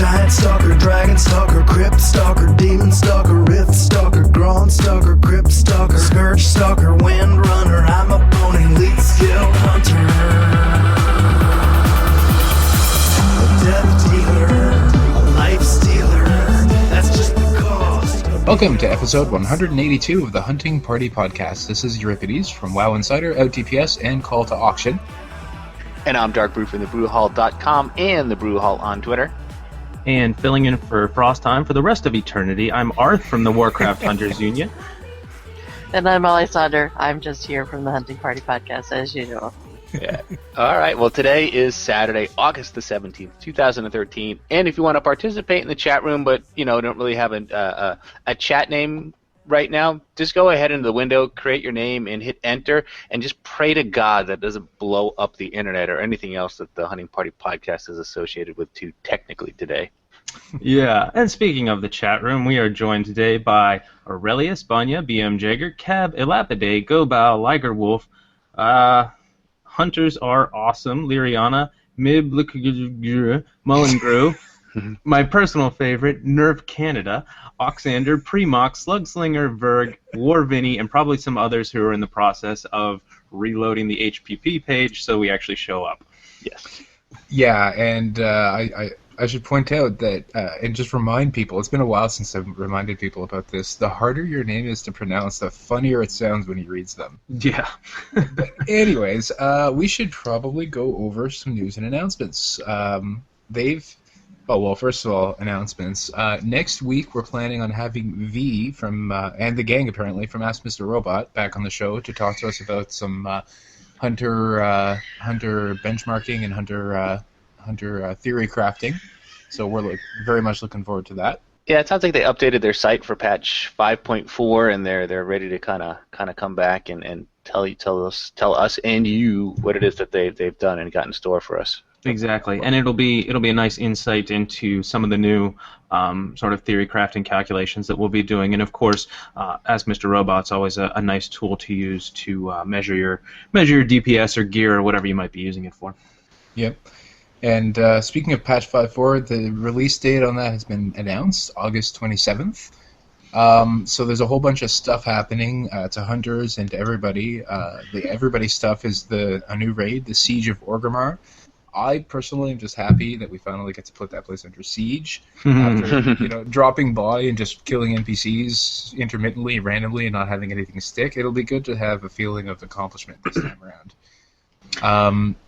Giant stalker, dragon stalker, crypt stalker, demon stalker, rift stalker, grown stalker, crypt stalker, scourge stalker, wind runner. I'm a pony, lead skill hunter, a death dealer, a life stealer. That's just the cost. Welcome to episode 182 of the Hunting Party Podcast. This is Euripides from WoW Insider, OutDPS, and Call to Auction. And I'm Darkbrew from thebrewhall.com and the Brewhall on Twitter. And filling in for Frost Time for the rest of eternity, I'm Arth from the Warcraft Hunters Union. And I'm Alexander. I'm just here from the Hunting Party Podcast, as usual. Yeah. All right. Well, today is Saturday, August the 17th, 2013. And if you want to participate in the chat room, but, don't really have a chat name right now, just go ahead into the window, create your name, and hit enter, and just pray to God that doesn't blow up the internet or anything else that the Hunting Party Podcast is associated with too technically today. Yeah, and speaking of the chat room, we are joined today by Aurelius, Banya, BM Jagger, Cab, Elapide, Gobal, Liger Wolf, Hunters Are Awesome, Lyriana, Mib, Mullengrew, my personal favorite, Nerf Canada, Oxander, Premox, Slugslinger, Verg, Warvinny, and probably some others who are in the process of reloading the HPP page so we actually show up. Yes. Yeah, and I should point out that, and just remind people, it's been a while since I've reminded people about this, the harder your name is to pronounce, the funnier it sounds when he reads them. Yeah. But anyways, we should probably go over some news and announcements. First of all, announcements. Next week, we're planning on having V from, and the gang apparently, from Ask Mr. Robot back on the show to talk to us about some hunter benchmarking and hunter theory crafting. So we're very much looking forward to that. Yeah, it sounds like they updated their site for patch 5.4, and they're ready to kind of come back and tell us and you what it is that they've done and got in store for us. Exactly, and it'll be a nice insight into some of the new sort of theory crafting calculations that we'll be doing, and of course, Ask Mr. Robot's always a nice tool to use to measure your DPS or gear or whatever you might be using it for. Yep. And speaking of patch 5.4, the release date on that has been announced, August 27th. So there's a whole bunch of stuff happening to hunters and to everybody. The everybody stuff is a new raid, the Siege of Orgrimmar. I personally am just happy that we finally get to put that place under siege after dropping by and just killing NPCs intermittently, randomly, and not having anything stick. It'll be good to have a feeling of accomplishment this time around.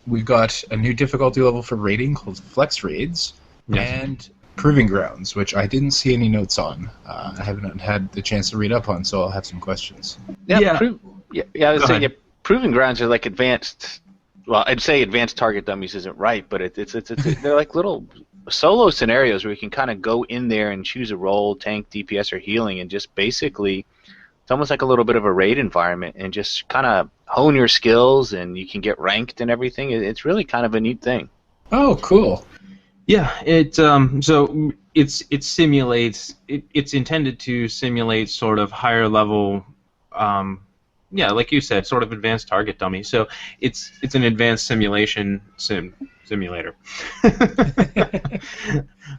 We've got a new difficulty level for raiding called Flex Raids, and Proving Grounds, which I didn't see any notes on. I haven't had the chance to read up on, so I'll have some questions. I was saying, Proving Grounds are like advanced. Well, I'd say advanced target dummies isn't right, but they're like little solo scenarios where you can kind of go in there and choose a role, tank, DPS, or healing, and just basically, it's almost like a little bit of a raid environment, and just kind of hone your skills, and you can get ranked and everything. It's really kind of a neat thing. Oh, cool. Yeah, it simulates. It's intended to simulate sort of higher level. Yeah, like you said, sort of advanced target dummy. So it's an advanced simulator.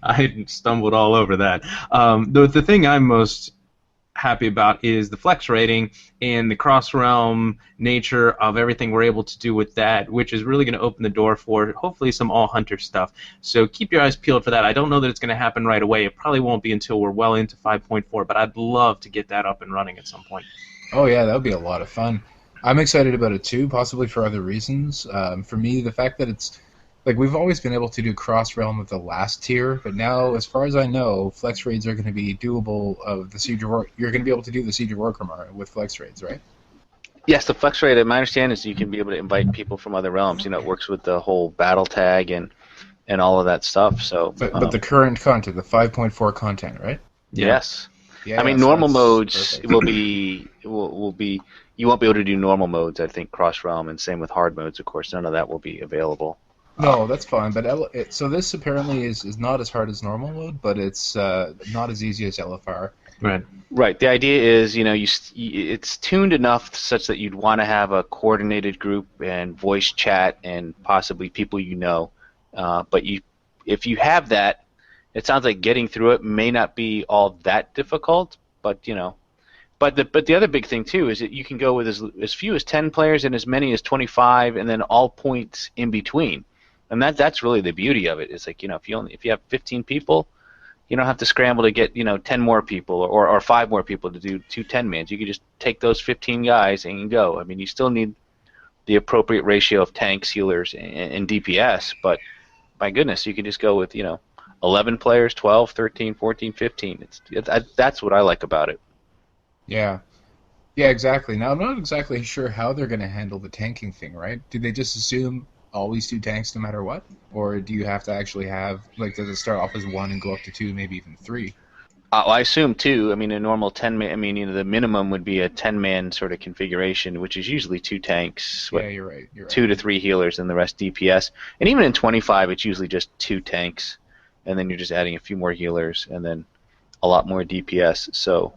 I stumbled all over that. The thing I'm most happy about is the flex rating and the cross-realm nature of everything we're able to do with that, which is really going to open the door for hopefully some all-hunter stuff. So keep your eyes peeled for that. I don't know that it's going to happen right away. It probably won't be until we're well into 5.4, but I'd love to get that up and running at some point. Oh yeah, that would be a lot of fun. I'm excited about it too, possibly for other reasons. For me, the fact that it's like we've always been able to do cross-realm with the last tier, but now, as far as I know, flex raids are going to be doable of the Siege of You're going to be able to do the Siege of Orgrimmar with flex raids, right? Yes, the flex raid, my understanding is you can be able to invite people from other realms. It works with the whole battle tag and all of that stuff. So, but the current content, the 5.4 content, right? Yeah. Yes. Yeah, I mean, normal modes will be you won't be able to do normal modes, I think, cross-realm, and same with hard modes, of course. None of that will be available. No, that's fine. But so this apparently is not as hard as normal mode, but it's not as easy as LFR. Right. Right. The idea is, it's tuned enough such that you'd want to have a coordinated group and voice chat and possibly people you know. But if you have that, it sounds like getting through it may not be all that difficult, but you know. But the other big thing too is that you can go with as few as 10 players and as many as 25, and then all points in between, and that's really the beauty of it. It's like, you know, if you have 15 people, you don't have to scramble to get, you know, 10 more people or 5 more people to do 2 10-mans. You can just take those 15 guys and go. I mean, you still need the appropriate ratio of tanks, healers, and DPS, but my goodness, you can just go with, you know, 11 players, 12, 13, 14, 15. That's what I like about it. Yeah. Yeah, exactly. Now, I'm not exactly sure how they're going to handle the tanking thing, right? Do they just assume always 2 tanks no matter what? Or do you have to actually have, like, does it start off as 1 and go up to 2, maybe even 3? I assume 2. I mean, a normal 10-man, I mean, you know, the minimum would be a 10-man sort of configuration, which is usually 2 tanks. Yeah, you're right. 2 to 3 healers and the rest DPS. And even in 25, it's usually just 2 tanks, and then you're just adding a few more healers and then a lot more DPS. So,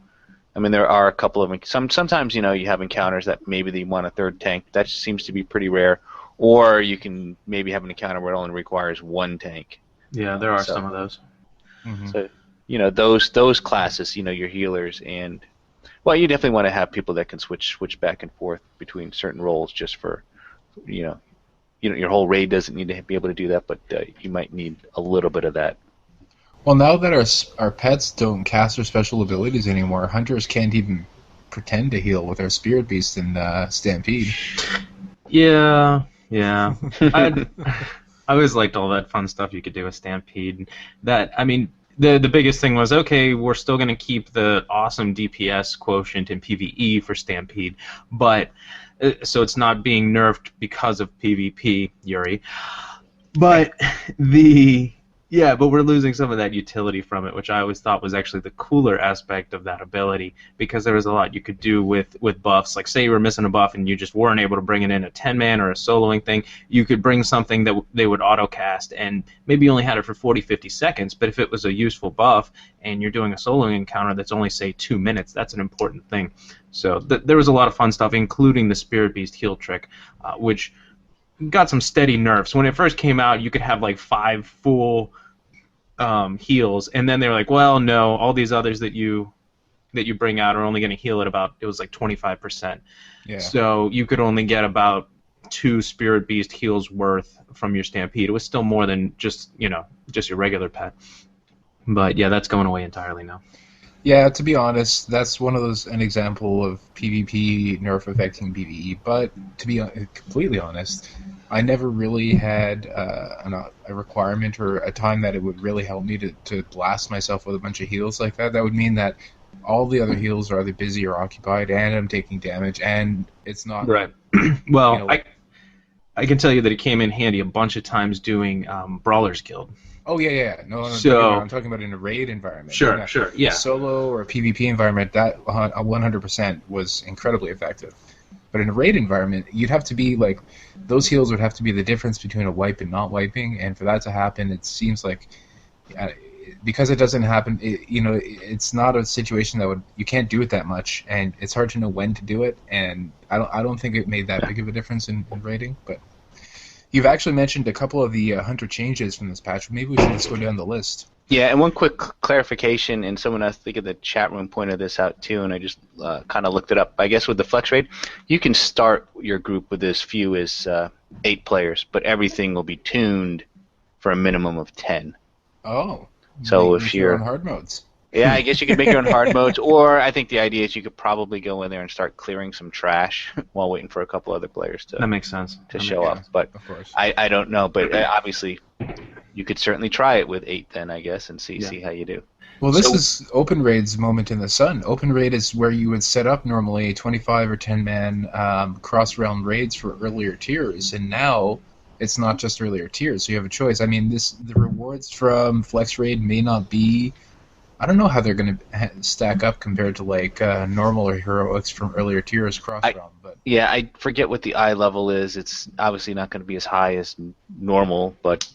I mean, there are a couple of sometimes, you know, you have encounters that maybe they want a 3rd tank. That seems to be pretty rare. Or you can maybe have an encounter where it only requires 1 tank. Yeah, there are some of those. Mm-hmm. So, you know, those classes, you know, your healers and, well, you definitely want to have people that can switch back and forth between certain roles, just for, you know, your whole raid doesn't need to be able to do that, but you might need a little bit of that. Well, now that our pets don't cast their special abilities anymore, hunters can't even pretend to heal with our spirit beast in Stampede. Yeah. I always liked all that fun stuff you could do with Stampede. That, I mean, the biggest thing was, okay, we're still going to keep the awesome DPS quotient in PvE for Stampede, but so it's not being nerfed because of PvP, Yuri. But but we're losing some of that utility from it, which I always thought was actually the cooler aspect of that ability, because there was a lot you could do with buffs. Like, say you were missing a buff and you just weren't able to bring it in a 10-man or a soloing thing, you could bring something that they would auto-cast, and maybe you only had it for 40, 50 seconds, but if it was a useful buff and you're doing a soloing encounter that's only, say, 2 minutes, that's an important thing. So there was a lot of fun stuff, including the Spirit Beast heal trick, which got some steady nerfs. When it first came out, you could have like 5 full heals, and then they were like, well, no, all these others that you bring out are only going to heal at about, it was like 25%. Yeah. So you could only get about 2 Spirit Beast heals worth from your Stampede. It was still more than just your regular pet. But yeah, that's going away entirely now. Yeah, to be honest, that's an example of PvP nerf affecting PvE. But to be completely honest, I never really had a requirement or a time that it would really help me to blast myself with a bunch of heals like that. That would mean that all the other heals are either busy or occupied, and I'm taking damage, and it's not... Right. Well, I can tell you that it came in handy a bunch of times doing Brawler's Guild. Oh, yeah. No, I'm talking about in a raid environment. Sure, yeah. A solo or a PvP environment, that 100% was incredibly effective. But in a raid environment, you'd have to be, like, those heals would have to be the difference between a wipe and not wiping, and for that to happen, it seems like, because it doesn't happen, it's not a situation that you can't do it that much, and it's hard to know when to do it, and I don't think it made that big of a difference in raiding, but... You've actually mentioned a couple of the hunter changes from this patch. Maybe we should just go down the list. Yeah, and one quick clarification, and someone I think in the chat room pointed this out too, and I just kind of looked it up. I guess with the Flex Raid, you can start your group with as few as 8 players, but everything will be tuned for a minimum of 10. Oh. So if you're on hard modes. Yeah, I guess you could make your own hard modes, or I think the idea is you could probably go in there and start clearing some trash while waiting for a couple other players to that makes sense to show up. But of course. I don't know, but obviously you could certainly try it with 8 then, I guess, and see how you do. Well, this is Open Raid's moment in the sun. Open Raid is where you would set up normally 25 or 10-man cross-realm raids for earlier tiers, and now it's not just earlier tiers, so you have a choice. I mean, the rewards from Flex Raid may not be... I don't know how they're going to stack up compared to like normal or heroics from earlier tiers cross-realm. But yeah, I forget what the eye level is. It's obviously not going to be as high as normal, but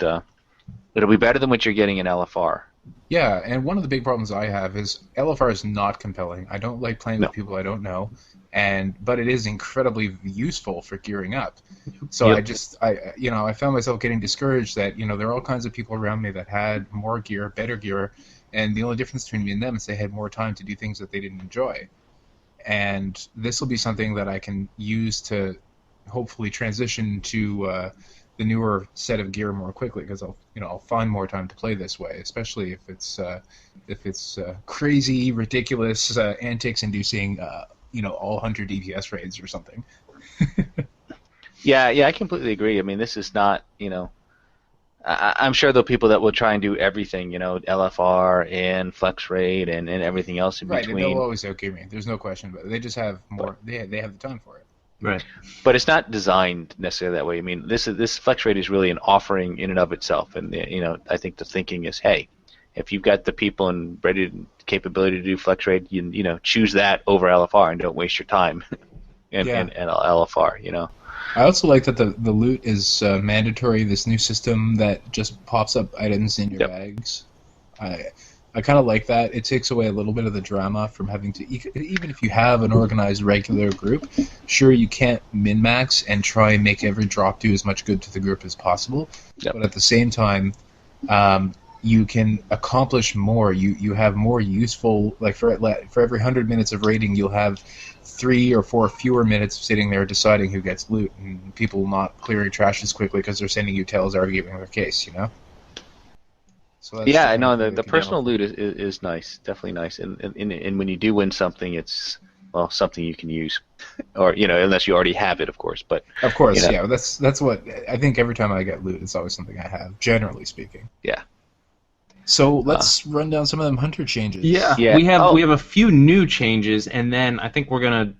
it'll be better than what you're getting in LFR. Yeah, and one of the big problems I have is LFR is not compelling. I don't like playing No. with people I don't know, but it is incredibly useful for gearing up. So Yep. I found myself getting discouraged that there are all kinds of people around me that had more gear, better gear, and the only difference between me and them is they had more time to do things that they didn't enjoy. And this will be something that I can use to hopefully transition to the newer set of gear more quickly, because I'll find more time to play this way, especially if it's crazy, ridiculous, antics-inducing all 100 DPS raids or something. Yeah, I completely agree. I mean, this is not, I'm sure there'll be people that will try and do everything, LFR and flex rate and everything else in Right, and between. they'll always outgear me. There's no question about it. They just have more. They have the time for it. Right. But it's not designed necessarily that way. I mean, this flex rate is really an offering in and of itself, and I think the thinking is, hey, if you've got the people and capability to do flex rate, choose that over LFR and don't waste your time and LFR. I also like that the loot is mandatory. This new system that just pops up items in your bags. I kind of like that. It takes away a little bit of the drama from having to, even if you have an organized regular group, sure, you can't min-max and try and make every drop do as much good to the group as possible. Yep. But at the same time, you can accomplish more. You have more useful, like for every 100 minutes of raiding, you'll have 3 or 4 fewer minutes of sitting there deciding who gets loot and people not clearing trash as quickly because they're sending you tells arguing their case, So that's Yeah, I know definitely the personal loot is nice, definitely nice, and when you do win something, it's something you can use, or unless you already have it, of course. But of course, yeah, that's what I think. Every time I get loot, it's always something I have, generally speaking. Yeah. So let's run down some of them hunter changes. Yeah. We have a few new changes, and then I think we're gonna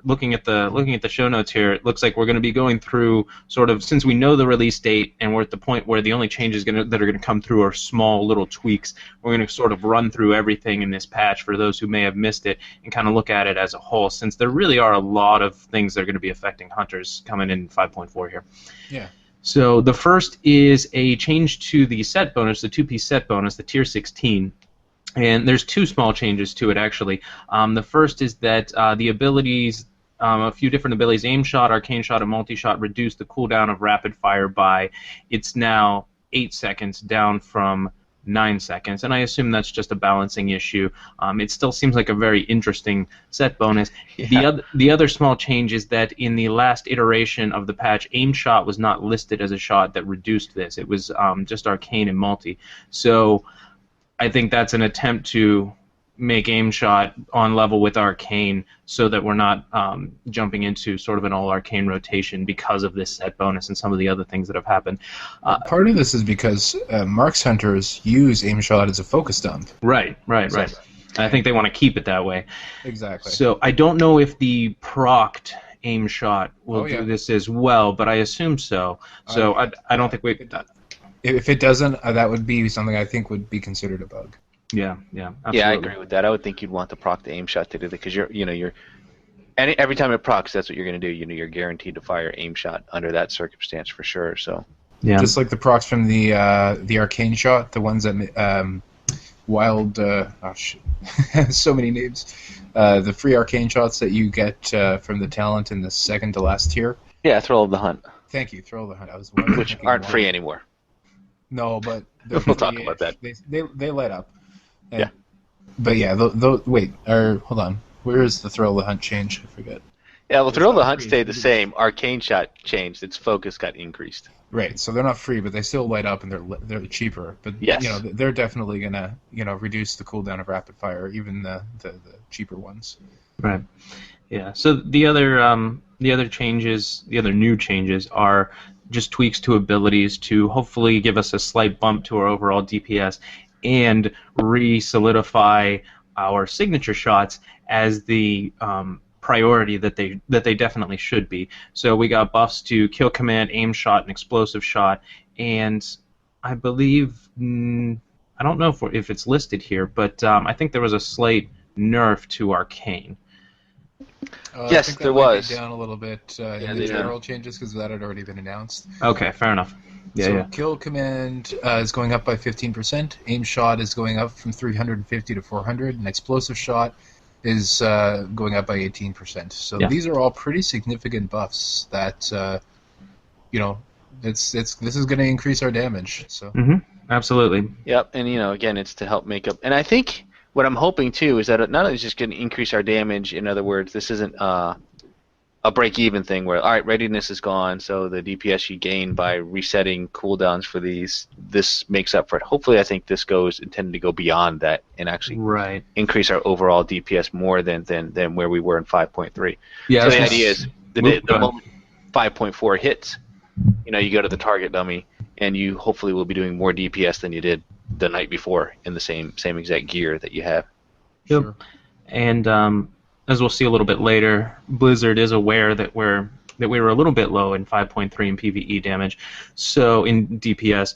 looking at the show notes here. It looks like we're gonna be going through sort of, since we know the release date and we're at the point where the only changes that are gonna come through are small little tweaks. We're gonna sort of run through everything in this patch for those who may have missed it and kind of look at it as a whole, since there really are a lot of things that are gonna be affecting hunters coming in 5.4 here. Yeah. So the first is a change to the set bonus, the 2-piece set bonus, the tier 16. And there's 2 small changes to it, actually. The first is that the abilities, a few different abilities, aim shot, arcane shot, and multi-shot, reduce the cooldown of rapid fire by, it's now 8 seconds, down from 9 seconds, and I assume that's just a balancing issue. It still seems like a very interesting set bonus. Yeah. The other small change is that in the last iteration of the patch, aim shot was not listed as a shot that reduced this. It was just arcane and multi. So I think that's an attempt to make aim shot on level with arcane, so that we're not jumping into sort of an all arcane rotation because of this set bonus and some of the other things that have happened. Part of this is because Marks hunters use aim shot as a focus dump. Right. I think they want to keep it that way. Exactly. So I don't know if the procced aim shot will yeah. do this as well, but I assume so. So I don't think we. If it doesn't, that would be something I think would be considered a bug. Yeah, absolutely. Yeah, I agree with that. I would think you'd want the proc the aim shot to do that, because every time it procs, that's what you're going to do. You're guaranteed to fire aim shot under that circumstance for sure. So yeah, just like the procs from the arcane shot, the ones that wild so many names, the free arcane shots that you get from the talent in the second to last tier. Yeah, Thrill of the Hunt. Thank you, Thrill of the Hunt. I was which aren't free anymore. No, but we'll talk about that. They light up. Yeah. But yeah, wait, hold on. Where is the Thrill of the Hunt change? I forget. Yeah, well, Thrill of the Hunt stayed the same. Arcane shot changed. Its focus got increased. Right, so they're not free, but they still light up, and they're cheaper. But yes. They're definitely gonna reduce the cooldown of rapid fire, even the cheaper ones. Right. Yeah. So the other new changes are just tweaks to abilities to hopefully give us a slight bump to our overall DPS and re-solidify our signature shots as the priority that they definitely should be. So we got buffs to kill command, aim shot, and explosive shot, and I believe I don't know if it's listed here, but I think there was a slight nerf to arcane. Yes, I think there that might was. be down a little bit in the general changes, because that had already been announced. Okay, fair enough. Yeah, so yeah. kill command is going up by 15%. Aim shot is going up from 350 to 400, and explosive shot is going up by 18%. So Yeah. these are all pretty significant buffs that this is going to increase our damage. So Absolutely. Yep, and again, it's to help make up. And I think what I'm hoping too is that it not only is just going to increase our damage. In other words, this isn't a break-even thing where, all right, readiness is gone, so the DPS you gain by resetting cooldowns for these, this makes up for it. Hopefully, I think this intended to go beyond that and actually Right. increase our overall DPS more than where we were in 5.3. Yeah. So the idea is the Go ahead. moment 5.4 hits, you go to the target dummy, and you hopefully will be doing more DPS than you did the night before in the same exact gear that you have. Yep. Sure. And as we'll see a little bit later, Blizzard is aware that we were a little bit low in 5.3 in PvE damage, so in DPS.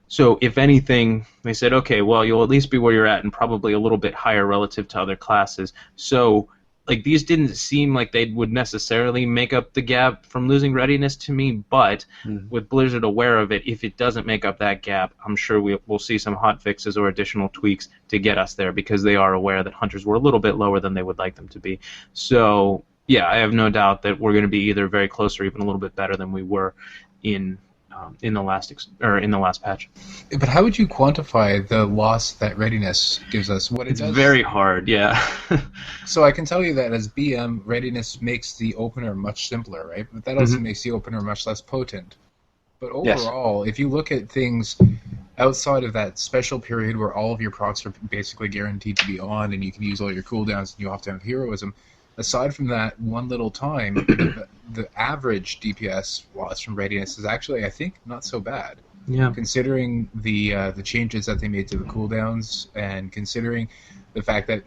So if anything, they said, okay, well, you'll at least be where you're at and probably a little bit higher relative to other classes. So like these didn't seem like they would necessarily make up the gap from losing readiness to me, but with Blizzard aware of it, if it doesn't make up that gap, I'm sure we'll see some hot fixes or additional tweaks to get us there, because they are aware that hunters were a little bit lower than they would like them to be. So yeah, I have no doubt that we're going to be either very close or even a little bit better than we were in the last patch. But how would you quantify the loss that readiness gives us? What it does? It's very hard, yeah. So I can tell you that as BM, readiness makes the opener much simpler, right? But that also makes the opener much less potent. But overall, if you look at things outside of that special period where all of your procs are basically guaranteed to be on and you can use all your cooldowns and you often have heroism, aside from that one little time, the average DPS loss from readiness is actually, I think, not so bad. Yeah. Considering the changes that they made to the cooldowns, and considering the fact that,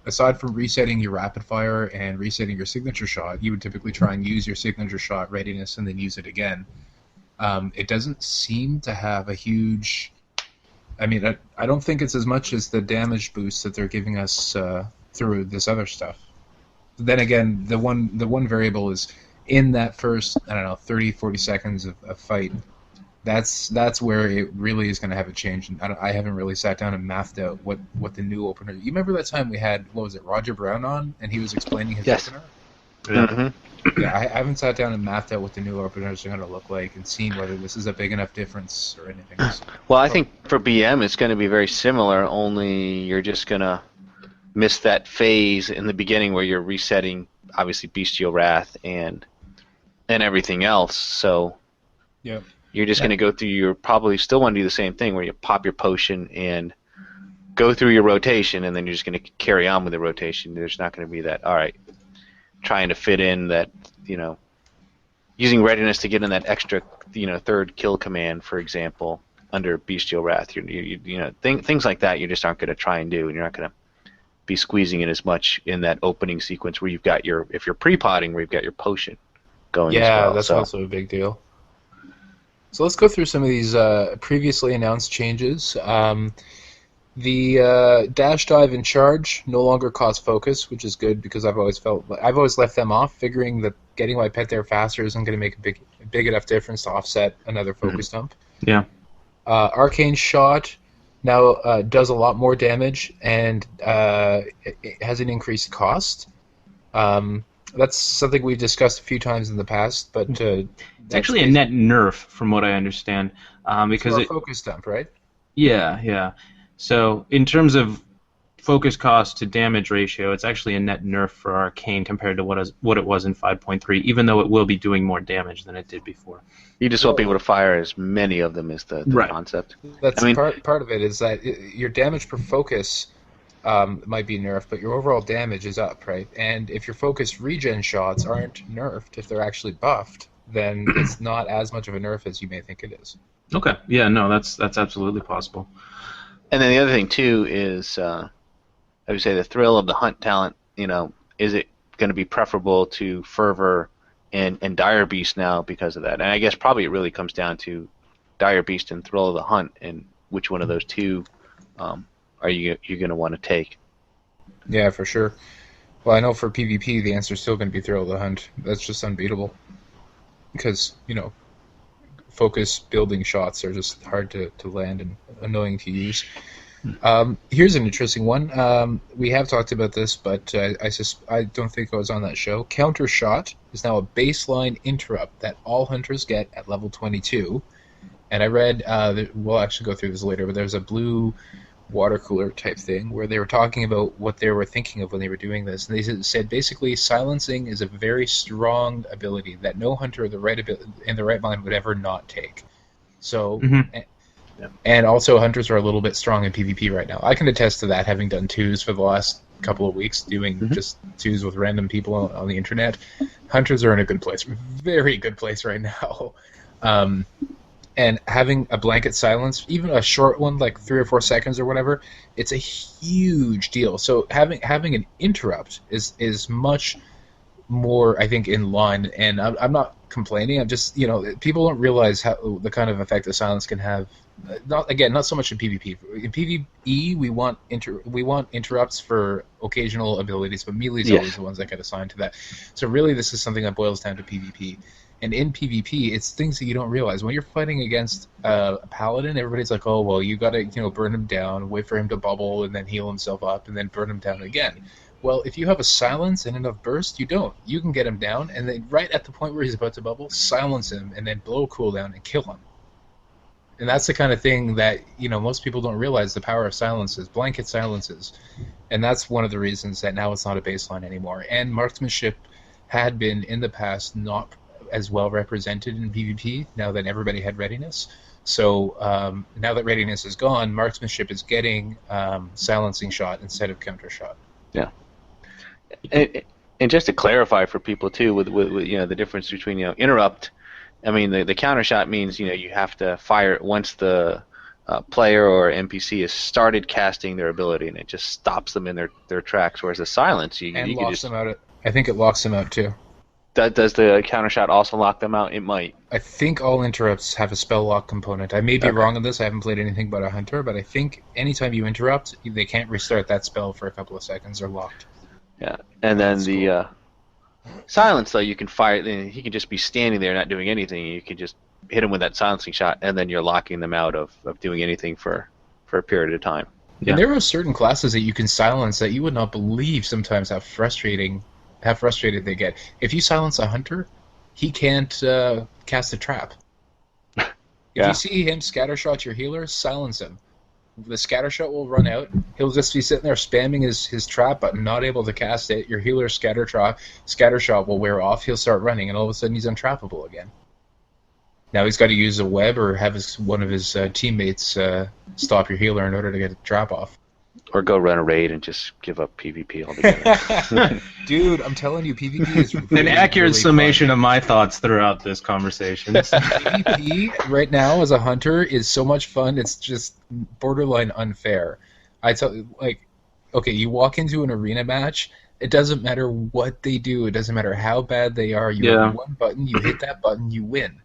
aside from resetting your rapid fire and resetting your signature shot, you would typically try and use your signature shot readiness and then use it again. It doesn't seem to have a huge... I mean, I don't think it's as much as the damage boost that they're giving us through this other stuff. Then again, the one variable is in that first, 30, 40 seconds of fight. That's where it really is going to have a change. And I haven't really sat down and mathed out what the new opener... You remember that time we had, what was it, Roger Brown on, and he was explaining his opener? Yeah, I haven't sat down and mathed out what the new openers are going to look like and seen whether this is a big enough difference or anything else. Well, I think for BM it's going to be very similar, only you're just going to miss that phase in the beginning where you're resetting, obviously, Bestial Wrath and everything else. So yeah, you're just going to go through your... Probably still want to do the same thing where you pop your potion and go through your rotation, and then you're just going to carry on with the rotation. There's not going to be that, all right, trying to fit in that, using readiness to get in that extra, third kill command, for example, under Bestial Wrath. Things like that you just aren't going to try and do, and you're not going to be squeezing in as much in that opening sequence where you've got if you're pre-potting, where you've got your potion going as well. That's also a big deal. So let's go through some of these previously announced changes. The dash, dive, and charge no longer cost focus, which is good, because I've always left them off, figuring that getting my pet there faster isn't going to make a big enough difference to offset another focus dump. Yeah. Arcane shot now does a lot more damage, and it has an increased cost. That's something we've discussed a few times in the past, but it's actually a net nerf, from what I understand, because it's focus dump, right? Yeah. So in terms of focus cost to damage ratio, it's actually a net nerf for Arcane compared to what it was in 5.3, even though it will be doing more damage than it did before. You just won't be able to fire as many of them as the Right. concept. That's part of it, is that your damage per focus might be nerfed, but your overall damage is up, right? And if your focus regen shots aren't nerfed, if they're actually buffed, then it's not as much of a nerf as you may think it is. Okay. Yeah. No, that's absolutely possible. And then the other thing too is, I would say, the thrill of the hunt talent. Is it going to be preferable to Fervor and Dire Beast now because of that? And I guess probably it really comes down to Dire Beast and Thrill of the Hunt, and which one of those two are you're going to want to take? Yeah, for sure. Well, I know for PvP the answer is still going to be Thrill of the Hunt. That's just unbeatable. Because, focus building shots are just hard to land and annoying to use. Here's an interesting one. We have talked about this, but I don't think I was on that show. Counter shot is now a baseline interrupt that all hunters get at level 22. And I read, we'll actually go through this later, but there's a blue water cooler type thing where they were talking about what they were thinking of when they were doing this. And they said basically silencing is a very strong ability that no hunter in the right mind would ever not take. So, and also hunters are a little bit strong in PvP right now. I can attest to that, having done twos for the last couple of weeks, doing just twos with random people on the internet. Hunters are in a good place, very good place right now. And having a blanket silence, even a short one, like 3 or 4 seconds or whatever, it's a huge deal. So having an interrupt is much more, I think, in line. And I'm not complaining. I'm just, people don't realize how the kind of effect the silence can have. Not so much in PvP. In PvE, we want interrupts for occasional abilities, but melee's always the ones that get assigned to that. So really, this is something that boils down to PvP. And in PvP, it's things that you don't realize. When you're fighting against a paladin, everybody's like, oh, well, you got to burn him down, wait for him to bubble, and then heal himself up, and then burn him down again. Well, if you have a silence and enough burst, you don't. You can get him down, and then right at the point where he's about to bubble, silence him, and then blow a cooldown and kill him. And that's the kind of thing that, most people don't realize, the power of silences, blanket silences. And that's one of the reasons that now it's not a baseline anymore. And marksmanship had been, in the past, not as well represented in PvP now that everybody had readiness. So now that readiness is gone, marksmanship is getting silencing shot instead of counter shot. Yeah. And just to clarify for people too, with the difference between interrupt, I mean the counter shot means you have to fire it once the player or NPC has started casting their ability, and it just stops them in their tracks. Whereas the silence, you locks just them out. I think it locks them out too. Does the counter shot also lock them out? It might. I think all interrupts have a spell lock component. I may be wrong on this. I haven't played anything but a hunter, but I think anytime you interrupt, they can't restart that spell for a couple of seconds. They're locked. Yeah, and then the silence, though, you can fire. He can just be standing there not doing anything. You can just hit him with that silencing shot, and then you're locking them out of doing anything for a period of time. Yeah. And there are certain classes that you can silence that you would not believe sometimes how frustrated they get. If you silence a hunter, he can't cast a trap. If you see him scattershot your healer, silence him. The scattershot will run out. He'll just be sitting there spamming his trap button, not able to cast it. Your healer's scattershot will wear off. He'll start running, and all of a sudden he's untrappable again. Now he's got to use a web or have one of his teammates stop your healer in order to get the trap off. Or go run a raid and just give up PvP altogether. Dude, I'm telling you, PvP is really, an accurate really summation fun. of my thoughts throughout this conversation. PvP right now as a hunter is so much fun. It's just borderline unfair. I tell you, you walk into an arena match. It doesn't matter what they do. It doesn't matter how bad they are. You have one button. You hit that button. You win.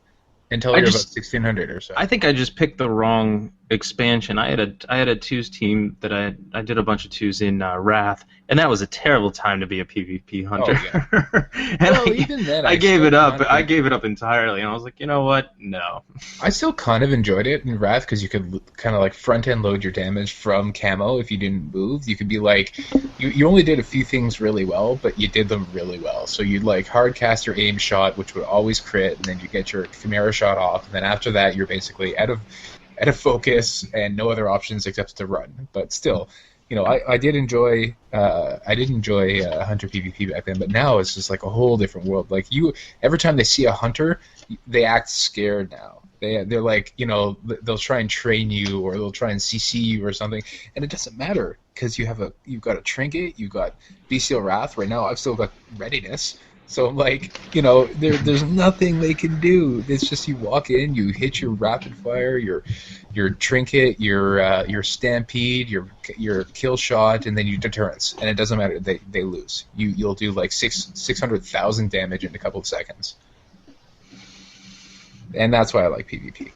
Until you're about 1600 or so. I think I just picked the wrong expansion. I had a twos team that I did a bunch of twos in Wrath, and that was a terrible time to be a PvP hunter. Oh, yeah. And even then, I gave it up. I gave it up entirely, and I was like, you know what? No. I still kind of enjoyed it in Wrath because you could kind of front end load your damage from camo if you didn't move. You could be you only did a few things really well, but you did them really well. So you'd hard cast your aim shot, which would always crit, and then you get your Chimera shot off, and then after that you're basically out of focus and no other options except to run. But still, I did enjoy hunter PvP back then, but now it's just a whole different world. Every time they see a hunter, they act scared now. They're they'll try and train you, or they'll try and CC you or something, and it doesn't matter because you've got a trinket, you've got Bestial Wrath. Right now I've still got Readiness. So there's nothing they can do. It's just you walk in, you hit your rapid fire, your trinket, your stampede, your kill shot, and then your deterrence. And it doesn't matter. They lose. You'll do 600,000 damage in a couple of seconds. And that's why I like PvP.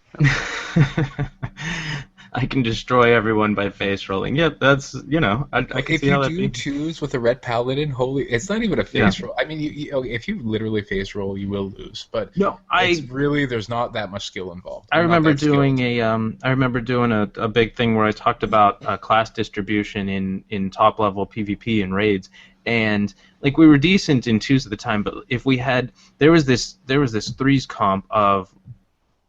I can destroy everyone by face rolling. Yep, that's, I can see how that If you do twos with a red paladin, it's not even a face roll. I mean, if you literally face roll, you will lose. But no, there's not that much skill involved. I remember doing a big thing where I talked about class distribution in top level PvP and raids, and like we were decent in twos at the time, but if we had there was this threes comp of.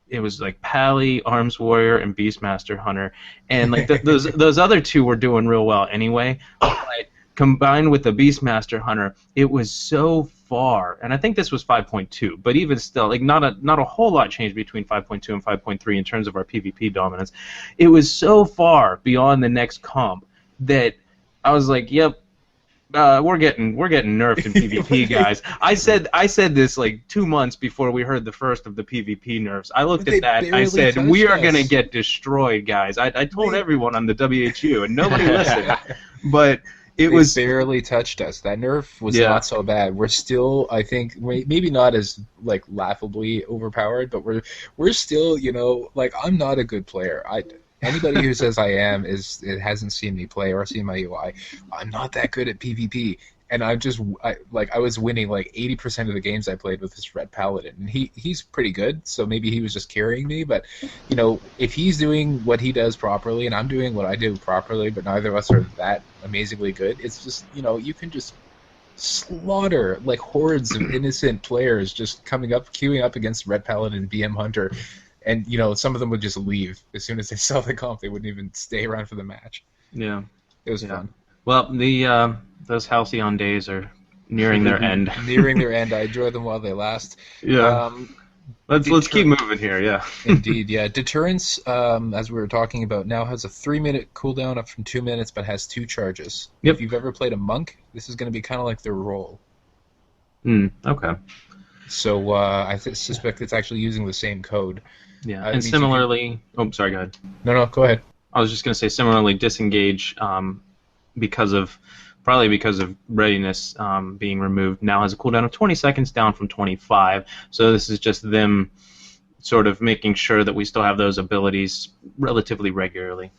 It was like Pally, Arms Warrior, and Beastmaster Hunter, and like those other two were doing real well anyway. But combined with the Beastmaster Hunter, it was so far, and I think this was 5.2, but even still, like not a whole lot changed between 5.2 and 5.3 in terms of our PvP dominance. It was so far beyond the next comp that I was like, yep. We're getting nerfed in PvP, guys. I said this like 2 months before we heard the first of the PvP nerfs. I looked at that. I said we are gonna get destroyed, guys. I told everyone on the WHU, and nobody listened. But they barely touched us. That nerf was not so bad. We're still, I think, maybe not as like laughably overpowered, but we're still, like I'm not a good player. Anybody who says I am hasn't seen me play or seen my UI. I'm not that good at PvP, and I was winning like 80% of the games I played with this red paladin, and he's pretty good. So maybe he was just carrying me, but if he's doing what he does properly and I'm doing what I do properly, but neither of us are that amazingly good, it's just you can just slaughter like hordes of innocent players just queuing up against red paladin BM Hunter. And, some of them would just leave. As soon as they saw the comp, they wouldn't even stay around for the match. Yeah. It was fun. Well, those Halcyon days are nearing their end. Nearing their end. I enjoy them while they last. Yeah. Let's keep moving here, yeah. Indeed, yeah. Deterrence, as we were talking about, now has a 3-minute cooldown up from 2 minutes, but has 2 charges. Yep. If you've ever played a monk, this is going to be kind of like their role. Okay. So I suspect it's actually using the same code. Yeah, and similarly... Oh, sorry, go ahead. No, go ahead. I was just going to say, similarly, Disengage, because of Readiness being removed, now has a cooldown of 20 seconds, down from 25. So this is just them sort of making sure that we still have those abilities relatively regularly.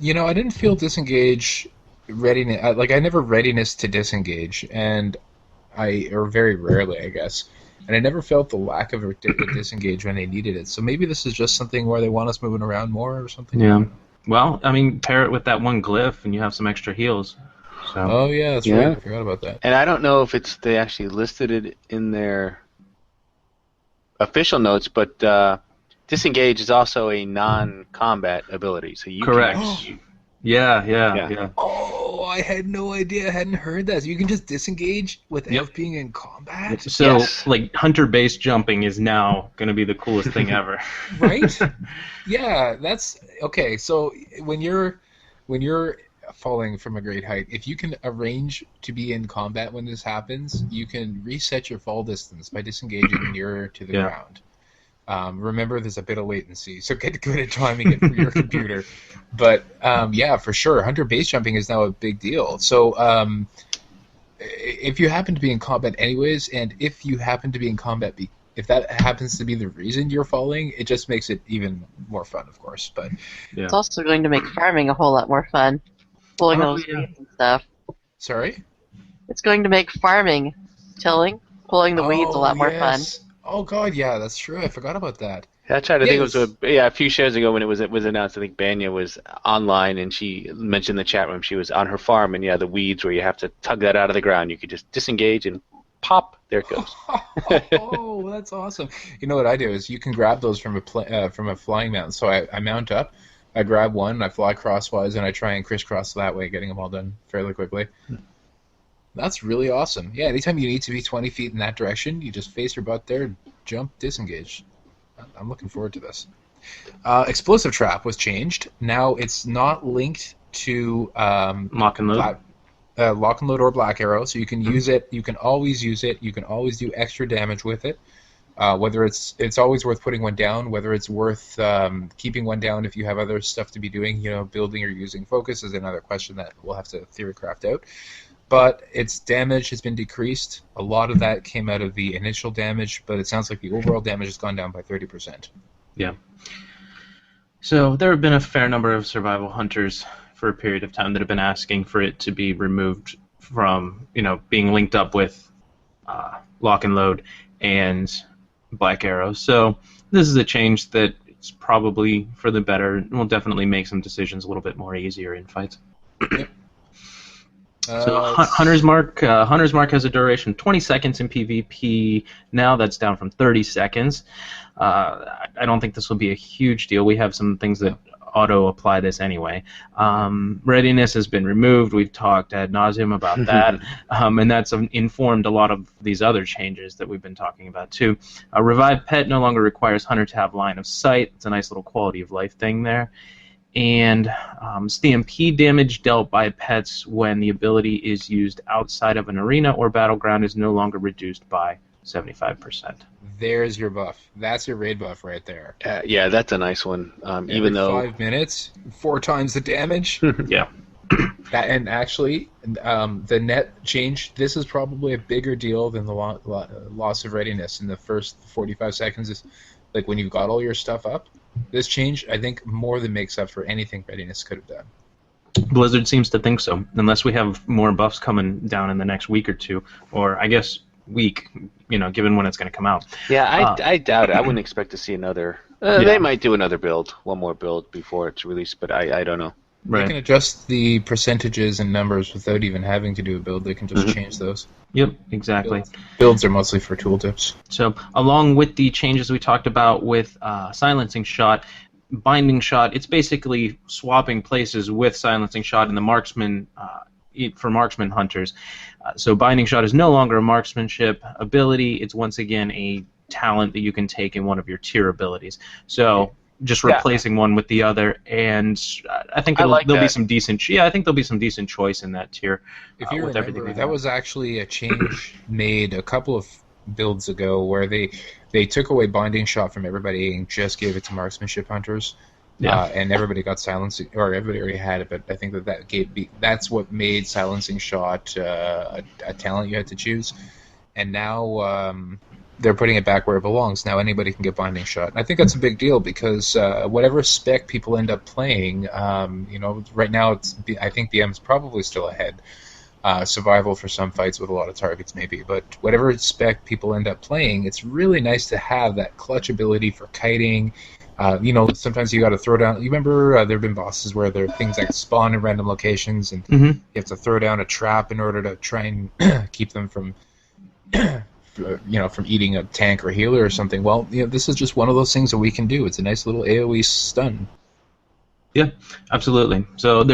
I didn't feel Disengage Readiness... I never Readiness to Disengage, or very rarely, I guess. And I never felt the lack of a disengage when they needed it. So maybe this is just something where they want us moving around more or something. Yeah. Well, I mean, pair it with that one glyph and you have some extra heals. So. Oh, yeah, that's right. I forgot about that. And I don't know if they actually listed it in their official notes, but disengage is also a non-combat ability. So you Correct. Can Yeah. Oh, I had no idea. I hadn't heard that. So you can just disengage without being in combat? So, hunter base jumping is now going to be the coolest thing ever. Right? Yeah, that's... Okay, so when you're falling from a great height, if you can arrange to be in combat when this happens, you can reset your fall distance by disengaging nearer to the ground. Remember, there's a bit of latency, so get good at timing it for your computer. But, for sure, hunter base jumping is now a big deal. So if you happen to be in combat anyways, and if you happen to be in combat, if that happens to be the reason you're falling, it just makes it even more fun, of course. But it's also going to make farming a whole lot more fun. Pulling those weeds and stuff. Sorry? It's going to make farming, pulling the weeds a lot more fun. Oh god, yeah, that's true. I forgot about that. I tried to think it was a few shows ago when it was announced. I think Banya was online and she mentioned in the chat room she was on her farm and the weeds where you have to tug that out of the ground. You could just disengage and pop. There it goes. Oh, that's awesome. You know what I do is you can grab those from a flying mount. So I mount up, I grab one, I fly crosswise, and I try and crisscross that way, getting them all done fairly quickly. That's really awesome. Yeah, anytime you need to be 20 feet in that direction, you just face your butt there, jump, disengage. I'm looking forward to this. Explosive Trap was changed. Now it's not linked to Lock and Load. Lock and Load or Black Arrow, so you can use it. You can always use it. You can always do extra damage with it. Whether it's always worth putting one down, whether it's worth keeping one down if you have other stuff to be doing, building or using focus is another question that we'll have to theory craft out. But its damage has been decreased. A lot of that came out of the initial damage, but it sounds like the overall damage has gone down by 30%. Yeah. So there have been a fair number of survival hunters for a period of time that have been asking for it to be removed from, being linked up with lock and load and Black Arrow. So this is a change that is probably for the better and will definitely make some decisions a little bit more easier in fights. Yep. So Hunter's Mark has a duration of 20 seconds in PvP. Now that's down from 30 seconds. I don't think this will be a huge deal. We have some things that auto-apply this anyway. Readiness has been removed. We've talked ad nauseum about that, and that's informed a lot of these other changes that we've been talking about too. Revive Pet no longer requires Hunter to have line of sight. It's a nice little quality of life thing there. And Stampede damage dealt by pets when the ability is used outside of an arena or battleground is no longer reduced by 75%. There's your buff. That's your raid buff right there. Yeah, that's a nice one. Even though 5 minutes, 4 times the damage. Yeah. And actually, the net change. This is probably a bigger deal than the loss of readiness in the first 45 seconds. Is like when you've got all your stuff up. This change, I think, more than makes up for anything Readiness could have done. Blizzard seems to think so, unless we have more buffs coming down in the next week or two, or I guess week, given when it's going to come out. Yeah, I doubt it. I wouldn't expect to see another. They might do another build, one more build before it's released, but I don't know. Right. They can adjust the percentages and numbers without even having to do a build. They can just change those. Yep, exactly. Builds are mostly for tooltips. So, along with the changes we talked about with Silencing Shot, Binding Shot, it's basically swapping places with Silencing Shot in the marksman for marksman hunters. So, Binding Shot is no longer a marksmanship ability. It's once again a talent that you can take in one of your tier abilities. So, just replacing one with the other, and I think there'll be some decent. Yeah, I think there'll be some decent choice in that tier. If you remember, that was actually a change made a couple of builds ago, where they took away Binding Shot from everybody and just gave it to marksmanship hunters. Yeah. And everybody got silencing, or everybody already had it, but I think that's what made Silencing Shot a talent you had to choose, and now. They're putting it back where it belongs. Now anybody can get Binding Shot. And I think that's a big deal because whatever spec people end up playing, right now I think BM's probably still ahead. Survival for some fights with a lot of targets maybe, but whatever spec people end up playing, it's really nice to have that clutch ability for kiting. Sometimes you got to throw down. You remember there have been bosses where there are things that spawn in random locations, and you have to throw down a trap in order to try and keep them from. From eating a tank or healer or something. Well, this is just one of those things that we can do. It's a nice little AoE stun. Yeah, absolutely. So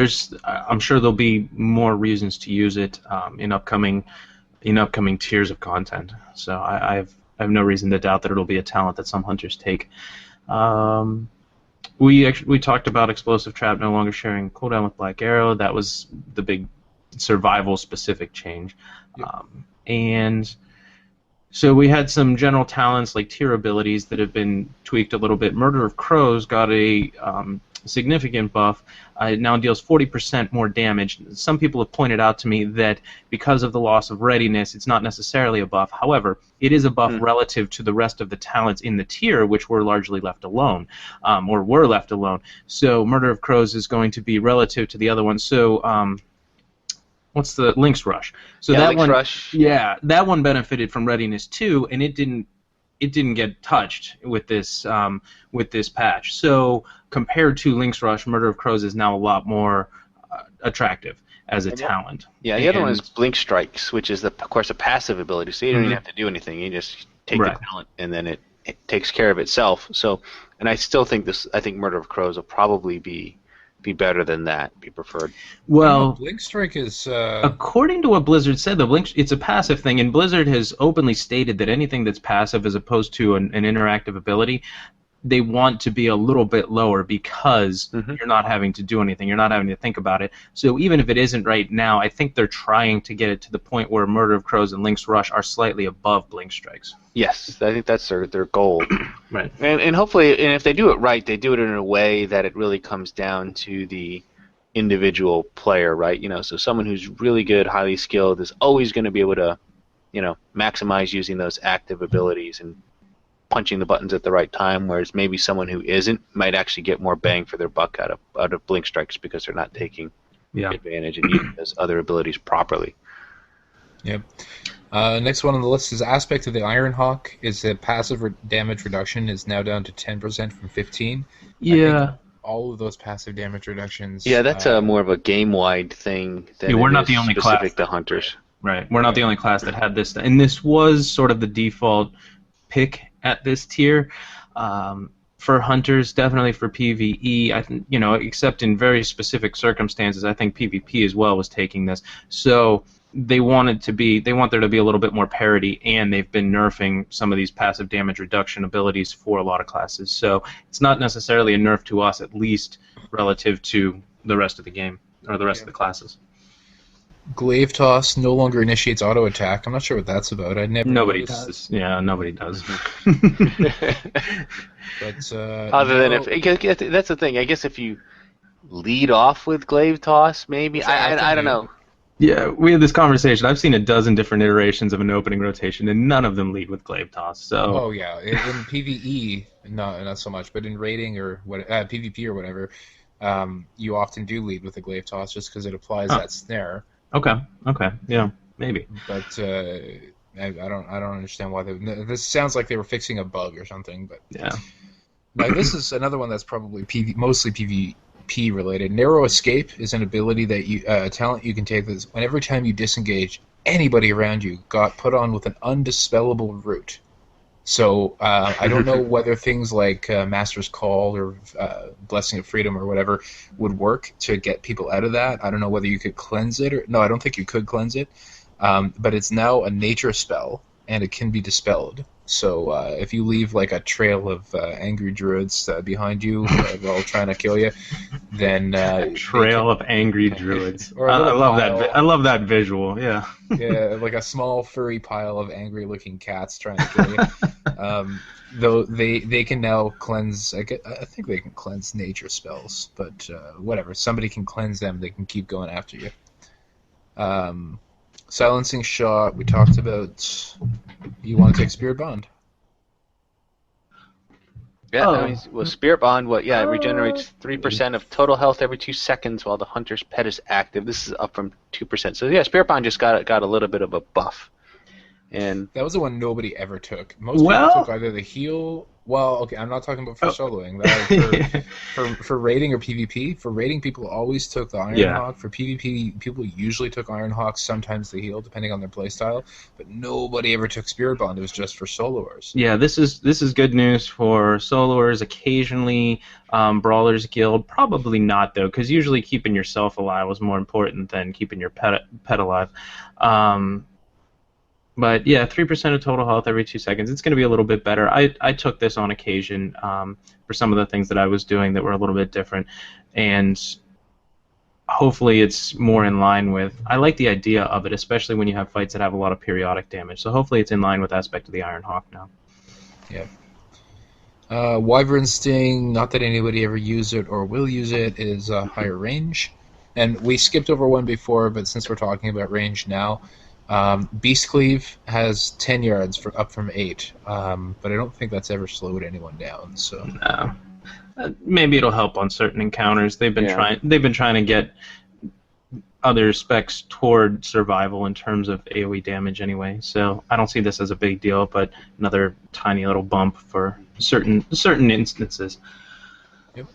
I'm sure there'll be more reasons to use it in upcoming tiers of content. So I have no reason to doubt that it'll be a talent that some hunters take. We talked about Explosive Trap no longer sharing cooldown with Black Arrow. That was the big survival specific change. Yep. And so we had some general talents like tier abilities that have been tweaked a little bit. Murder of Crows got a significant buff. It now deals 40% more damage. Some people have pointed out to me that because of the loss of readiness, it's not necessarily a buff. However, it is a buff relative to the rest of the talents in the tier, which were largely left alone, or were left alone. So Murder of Crows is going to be relative to the other ones. So what's the Lynx Rush? So that Lynx one, Rush. Yeah, that one benefited from readiness too, and it didn't get touched with this patch. So compared to Lynx Rush, Murder of Crows is now a lot more attractive as a talent. Yeah, the other one is Blink Strikes, which is of course a passive ability, so you don't even have to do anything. You just take the talent, and then it takes care of itself. So, and I still think I think Murder of Crows will probably be better than that, be preferred. Well, Blink Strike is according to what Blizzard said, it's a passive thing, and Blizzard has openly stated that anything that's passive as opposed to an interactive ability, they want to be a little bit lower because you're not having to do anything, you're not having to think about it. So even if it isn't right now, I think they're trying to get it to the point where Murder of Crows and Lynx Rush are slightly above Blink Strikes. Yes, I think that's their goal. Right. And hopefully, and if they do it right, they do it in a way that it really comes down to the individual player, right? So someone who's really good, highly skilled, is always going to be able to, maximize using those active abilities and punching the buttons at the right time, whereas maybe someone who isn't might actually get more bang for their buck out of blink strikes because they're not taking advantage and using those other abilities properly. Yep. Next one on the list is Aspect of the Iron Hawk. Is that passive damage reduction is now down to 10% from 15. Yeah. All of those passive damage reductions. Yeah, that's more of a game-wide thing than we're not the only specific class to hunters. Right. We're not the only class that had this, and this was sort of the default pick at this tier. For hunters, definitely for PvE, except in very specific circumstances, I think PvP as well was taking this. So they want there to be a little bit more parity, and they've been nerfing some of these passive damage reduction abilities for a lot of classes. So it's not necessarily a nerf to us, at least relative to the rest of the game or the rest of the classes. Glaive Toss no longer initiates auto attack. I'm not sure what that's about. Nobody does. Yeah, nobody does. But other than if that's the thing. I guess if you lead off with Glaive Toss, maybe I don't know. Yeah, we had this conversation. I've seen a dozen different iterations of an opening rotation, and none of them lead with Glaive Toss. So. Oh yeah, in PvE, not so much, but in raiding or PvP or whatever, you often do lead with a Glaive Toss just because it applies that snare. Okay, yeah, maybe. But I don't understand why this sounds like they were fixing a bug or something. But yeah. Now this is another one that's probably mostly PvP related. Narrow Escape is an ability that talent you can take. This whenever time you disengage, anybody around you got put on with an undispellable root. So I don't know whether things like Master's Call or Blessing of Freedom or whatever would work to get people out of that. I don't know whether you could cleanse it. No, I don't think you could cleanse it. But it's now a nature spell, and it can be dispelled. So if you leave like a trail of angry druids behind you while trying to kill you, then trail of angry druids. I love that. I love that visual. Yeah. Yeah, like a small furry pile of angry-looking cats trying to kill you. Though they can now cleanse. I think they can cleanse nature spells, but whatever. Somebody can cleanse them. They can keep going after you. Silencing Shot, we talked about. You want to take Spirit Bond? Yeah, Spirit Bond, it regenerates 3% of total health every 2 seconds while the hunter's pet is active. This is up from 2%. So yeah, Spirit Bond just got a little bit of a buff. And that was the one nobody ever took. Most people took either the heal. Well, okay, I'm not talking about for soloing. For raiding or PvP, for raiding, people always took the Iron Hawk. For PvP, people usually took Iron Hawk, sometimes the heal, depending on their playstyle. But nobody ever took Spirit Bond. It was just for soloers. Yeah, this is good news for soloers. Occasionally, Brawlers Guild. Probably not, though, because usually keeping yourself alive was more important than keeping your pet alive. But yeah, 3% of total health every 2 seconds. It's going to be a little bit better. I took this on occasion for some of the things that I was doing that were a little bit different, and hopefully it's more in line with. I like the idea of it, especially when you have fights that have a lot of periodic damage. So hopefully it's in line with Aspect of the Iron Hawk now. Yeah. Wyvern Sting. Not that anybody ever used it or will use it. Is higher range, and we skipped over one before, but since we're talking about range now. Beast Cleave has 10 yards up from 8, but I don't think that's ever slowed anyone down. So no. Maybe it'll help on certain encounters. They've been trying to get other specs toward survival in terms of AoE damage anyway. So I don't see this as a big deal, but another tiny little bump for certain instances. Yep.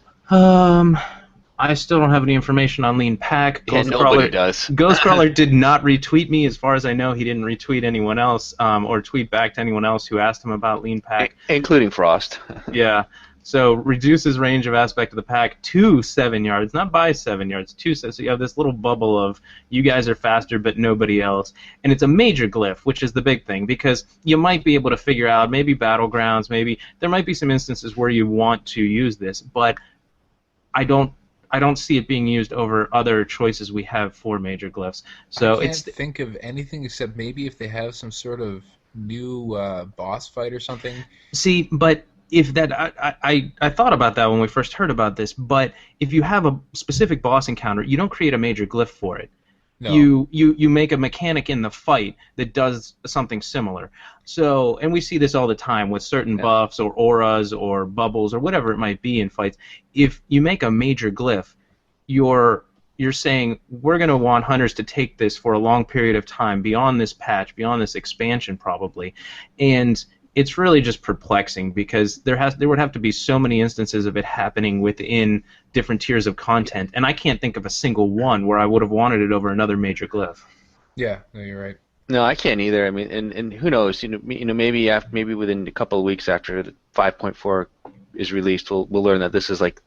I still don't have any information on Lean Pack. Nobody does. Ghostcrawler did not retweet me. As far as I know, he didn't retweet anyone else or tweet back to anyone else who asked him about Lean Pack. Including Frost. Yeah. So reduces range of Aspect of the Pack to 7 yards, not by 7 yards, to 7. So you have this little bubble of you guys are faster but nobody else. And it's a major glyph, which is the big thing, because you might be able to figure out maybe Battlegrounds, maybe there might be some instances where you want to use this, but I don't see it being used over other choices we have for major glyphs. So I can't think of anything except maybe if they have some sort of new boss fight or something. See, but if that I thought about that when we first heard about this, but if you have a specific boss encounter, you don't create a major glyph for it. No. you make a mechanic in the fight that does something similar. So, and we see this all the time with certain buffs or auras or bubbles or whatever it might be in fights. If you make a major glyph, you're saying we're going to want hunters to take this for a long period of time, beyond this patch, beyond this expansion probably, and it's really just perplexing because there would have to be so many instances of it happening within different tiers of content, and I can't think of a single one where I would have wanted it over another major glyph. Yeah, no, you're right. No, I can't either. I mean, and who knows? Maybe within a couple of weeks after the 5.4 is released, we'll learn that this is like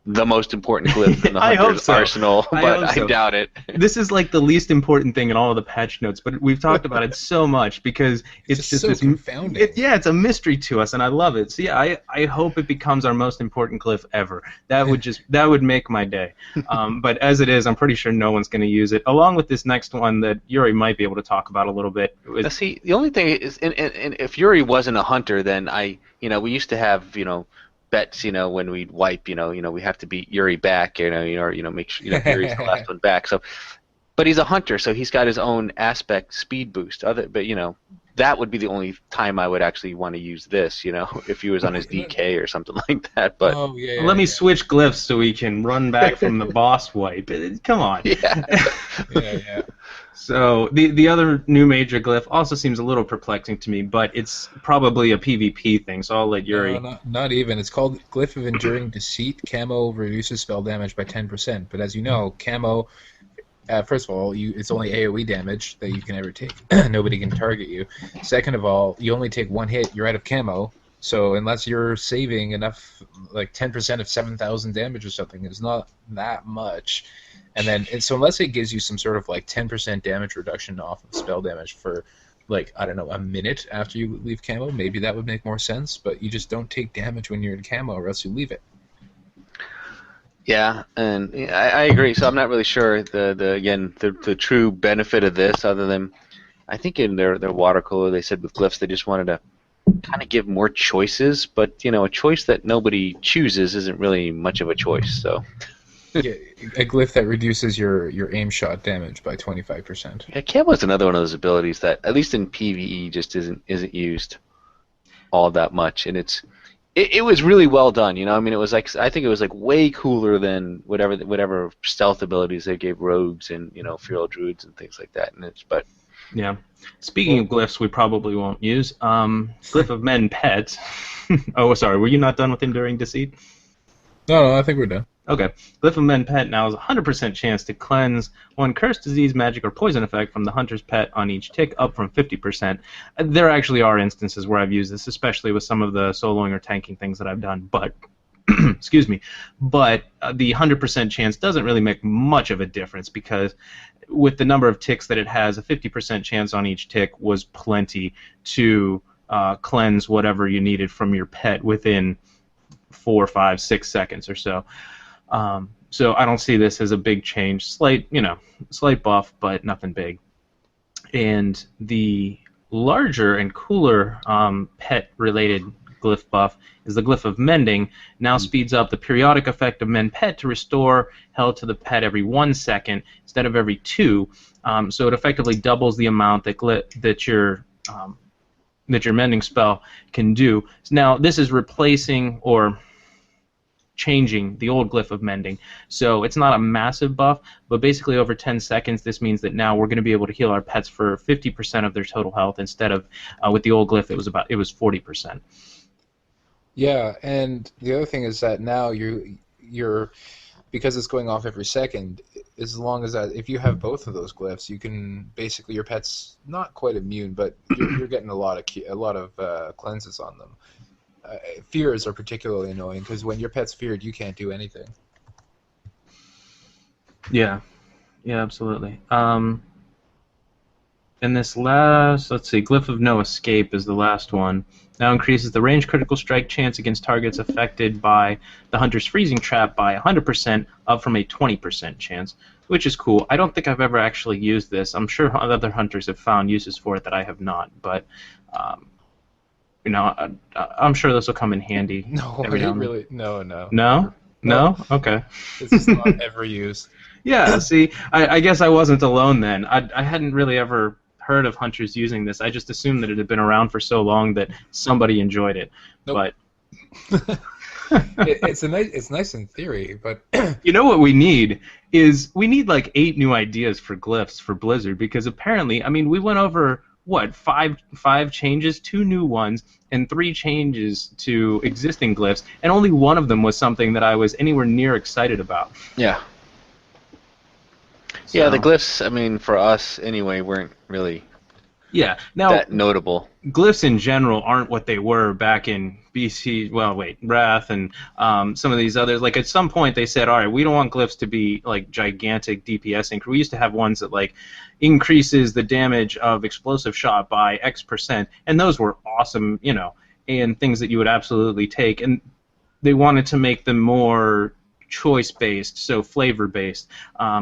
the most important glyph in the hunter's arsenal, but I doubt it. This is like the least important thing in all of the patch notes, but we've talked about it so much because it's just so this confounding. It's a mystery to us, and I love it. So yeah, I hope it becomes our most important glyph ever. That would make my day. But as it is, I'm pretty sure no one's going to use it. Along with this next one that Yuri might be able to talk about a little bit. See, the only thing is, and if Yuri wasn't a hunter, then we used to have bets, when we'd wipe, we have to beat Yuri back, or make sure Yuri's the last one back. So, but he's a hunter, so he's got his own aspect speed boost. But that would be the only time I would actually want to use this, if he was on his DK or something like that. But let me switch glyphs so we can run back from the boss wipe. Come on. Yeah. So the other new major glyph also seems a little perplexing to me, but it's probably a PvP thing, so I'll let Yuri. Not even. It's called Glyph of Enduring Deceit. Camo reduces spell damage by 10%. But as you know, camo, first of all, it's only AoE damage that you can ever take. Nobody can target you. Second of all, you only take one hit, you're out of camo. So unless you're saving enough, like 10% of 7,000 damage or something, it's not that much. And then, so unless it gives you some sort of like 10% damage reduction off of spell damage for, like, I don't know, a minute after you leave camo, maybe that would make more sense. But you just don't take damage when you're in camo, or else you leave it. Yeah, and I agree. So I'm not really sure the true benefit of this, other than I think in their water cooler they said with glyphs they just wanted to kind of give more choices, but a choice that nobody chooses isn't really much of a choice. So. Yeah, a glyph that reduces your aim shot damage by 25%. Yeah, camo is another one of those abilities that, at least in PvE, just isn't used all that much, and it was really well done. I mean, I think it was like way cooler than whatever stealth abilities they gave rogues and feral druids and things like that. But yeah. Speaking of glyphs, we probably won't use Glyph of Men Pets. Oh, sorry, were you not done with Enduring Deceit? No, I think we're done. Okay. Glyph of Men Pet now has a 100% chance to cleanse one curse, disease, magic, or poison effect from the hunter's pet on each tick, up from 50%. There actually are instances where I've used this, especially with some of the soloing or tanking things that I've done, but excuse me. But the 100% chance doesn't really make much of a difference, because with the number of ticks that it has, a 50% chance on each tick was plenty to cleanse whatever you needed from your pet within 4, 5, 6 seconds or so. So I don't see this as a big change. Slight buff, but nothing big. And the larger and cooler pet-related glyph buff is the Glyph of Mending. Now speeds up the periodic effect of Mend Pet to restore health to the pet every 1 second instead of every 2. So it effectively doubles the amount that your mending spell can do. Now this is replacing or changing the old Glyph of Mending. So it's not a massive buff, but basically over 10 seconds this means that now we're going to be able to heal our pets for 50% of their total health instead of with the old Glyph it was 40%. Yeah, and the other thing is that now you're because it's going off every second, as long as if you have both of those glyphs, you can basically, your pet's not quite immune, but you're getting a lot of cleanses on them. Fears are particularly annoying because when your pet's feared, you can't do anything. Yeah, absolutely. And this last, let's see, Glyph of No Escape is the last one. Now increases the range critical strike chance against targets affected by the hunter's freezing trap by 100%, up from a 20% chance, which is cool. I don't think I've ever actually used this. I'm sure other hunters have found uses for it that I have not, but I'm sure this will come in handy. No, really, no. No? Okay. This is not ever used. Yeah, see, I guess I wasn't alone then. I hadn't really ever heard of hunters using this. I just assumed that it had been around for so long that somebody enjoyed it. Nope. But it's nice in theory, but you know what we need is like 8 new ideas for glyphs for Blizzard, because apparently, I mean, we went over what, five changes, 2 new ones, and 3 changes to existing glyphs, and only one of them was something that I was anywhere near excited about. Yeah. So, Yeah, the glyphs, I mean, for us anyway, weren't really now that notable. glyphs in general aren't what they were back in BC. Well, wait, Wrath and some of these others. Like at some point they said, all right, we don't want glyphs to be like gigantic DPS increase. We used to have ones that like increases the damage of explosive shot by X%, and those were awesome, you know, and things that you would absolutely take. And they wanted to make them more choice-based, so flavor-based,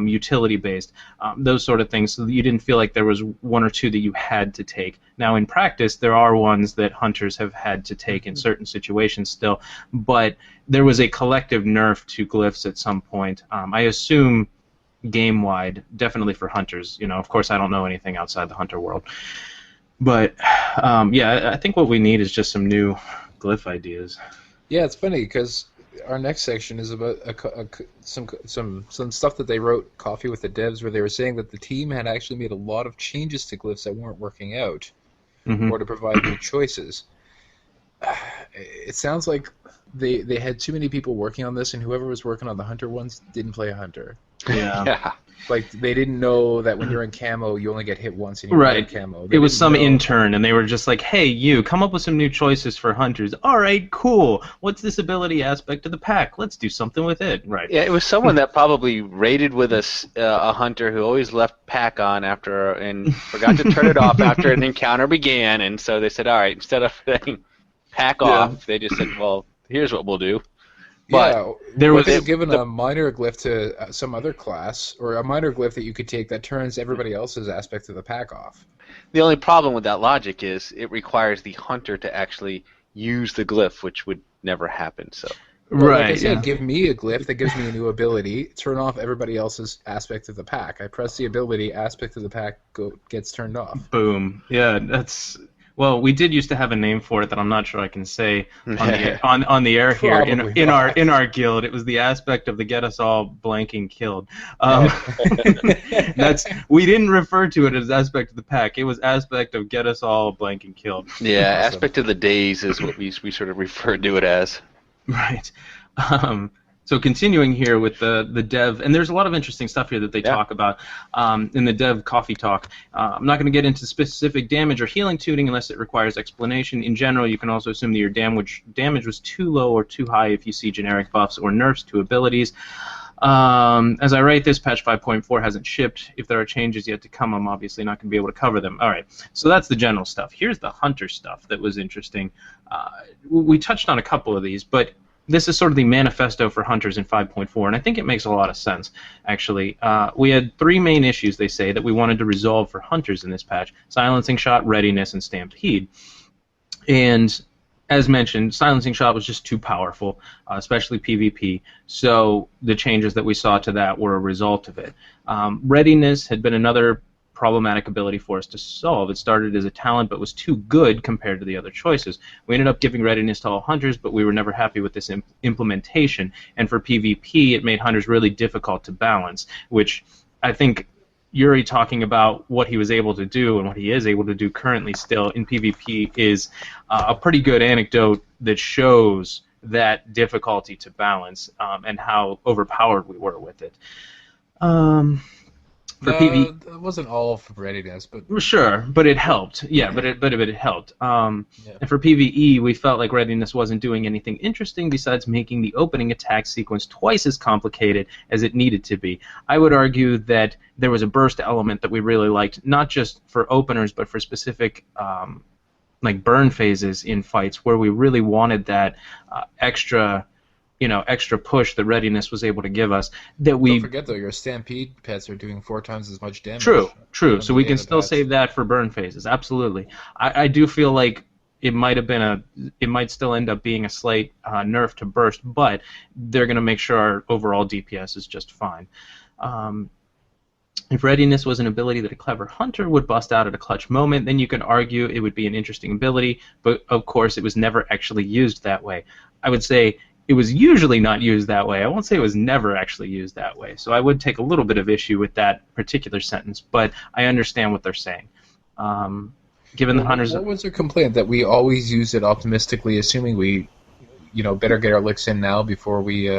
utility-based, those sort of things, so that you didn't feel like there was 1 or 2 that you had to take. Now, in practice, there are ones that hunters have had to take in certain situations still, but there was a collective nerf to glyphs at some point. I assume game-wide, definitely for hunters. You know, of course, I don't know anything outside the hunter world. But, yeah, I think what we need is just some new glyph ideas. yeah, it's funny because our next section is about some stuff that they wrote, Coffee with the Devs, where they were saying that the team had actually made a lot of changes to glyphs that weren't working out, or to provide new choices. It sounds like they had too many people working on this, and whoever was working on the hunter ones didn't play a hunter. Yeah. Like, they didn't know that when you're in camo, you only get hit once and you're in camo. It was some intern, and they were just like, hey, you, come up with some new choices for hunters. All right, cool. What's this ability aspect of the pack? Let's do something with it. Right. Yeah, it was someone that probably raided with a hunter who always left pack on after and forgot to turn it off after an encounter began, and so they said, all right, instead of saying pack off, they just said, well, here's what we'll do. But yeah, there was given a minor glyph to some other class, or a minor glyph that you could take that turns everybody else's aspect of the pack off. The only problem with that logic is it requires the hunter to actually use the glyph, which would never happen. So, well, like I said, give me a glyph that gives me a new ability, turn off everybody else's aspect of the pack. I press the ability, aspect of the pack gets turned off. Boom. Yeah, that's... Well, we did used to have a name for it that I'm not sure I can say on the air here in our guild. It was the aspect of the get us all blanking killed. We didn't refer to it as aspect of the pack. It was aspect of get us all blanking killed. Yeah, awesome. Aspect of the days is what we sort of referred to it as. Right. So continuing here with the dev, and there's a lot of interesting stuff here that they talk about in the dev coffee talk. I'm not going to get into specific damage or healing tuning unless it requires explanation. In general, you can also assume that your damage was too low or too high if you see generic buffs or nerfs to abilities. As I write this, patch 5.4 hasn't shipped. If there are changes yet to come, I'm obviously not going to be able to cover them. All right, so that's the general stuff. Here's the hunter stuff that was interesting. We touched on a couple of these, but this is sort of the manifesto for hunters in 5.4, and I think it makes a lot of sense, actually. We had 3 main issues, they say, that we wanted to resolve for hunters in this patch: Silencing Shot, Readiness, and Stampede. And as mentioned, Silencing Shot was just too powerful, especially PvP, so the changes that we saw to that were a result of it. Readiness had been another problematic ability for us to solve. It started as a talent but was too good compared to the other choices. We ended up giving Readiness to all hunters, but we were never happy with this implementation, and for PvP it made hunters really difficult to balance, which I think Yuri talking about what he was able to do and what he is able to do currently still in PvP is a pretty good anecdote that shows that difficulty to balance and how overpowered we were with it. For PvE, it wasn't all for Readiness, but sure, but it helped. Yeah, but it helped. And for PvE, we felt like Readiness wasn't doing anything interesting besides making the opening attack sequence twice as complicated as it needed to be. I would argue that there was a burst element that we really liked, not just for openers, but for specific like burn phases in fights where we really wanted that extra push that Readiness was able to give us. That we don't forget though, your Stampede pets are doing 4 times as much damage. True. So we can still save that for burn phases. Absolutely. I do feel like it might still end up being a slight nerf to burst, but they're going to make sure our overall DPS is just fine. If Readiness was an ability that a clever hunter would bust out at a clutch moment, then you could argue it would be an interesting ability, but of course it was never actually used that way. I would say it was usually not used that way. I won't say it was never actually used that way. So I would take a little bit of issue with that particular sentence, but I understand what they're saying. Given the hunters... What was their complaint? That we always use it optimistically, assuming we better get our licks in now before we...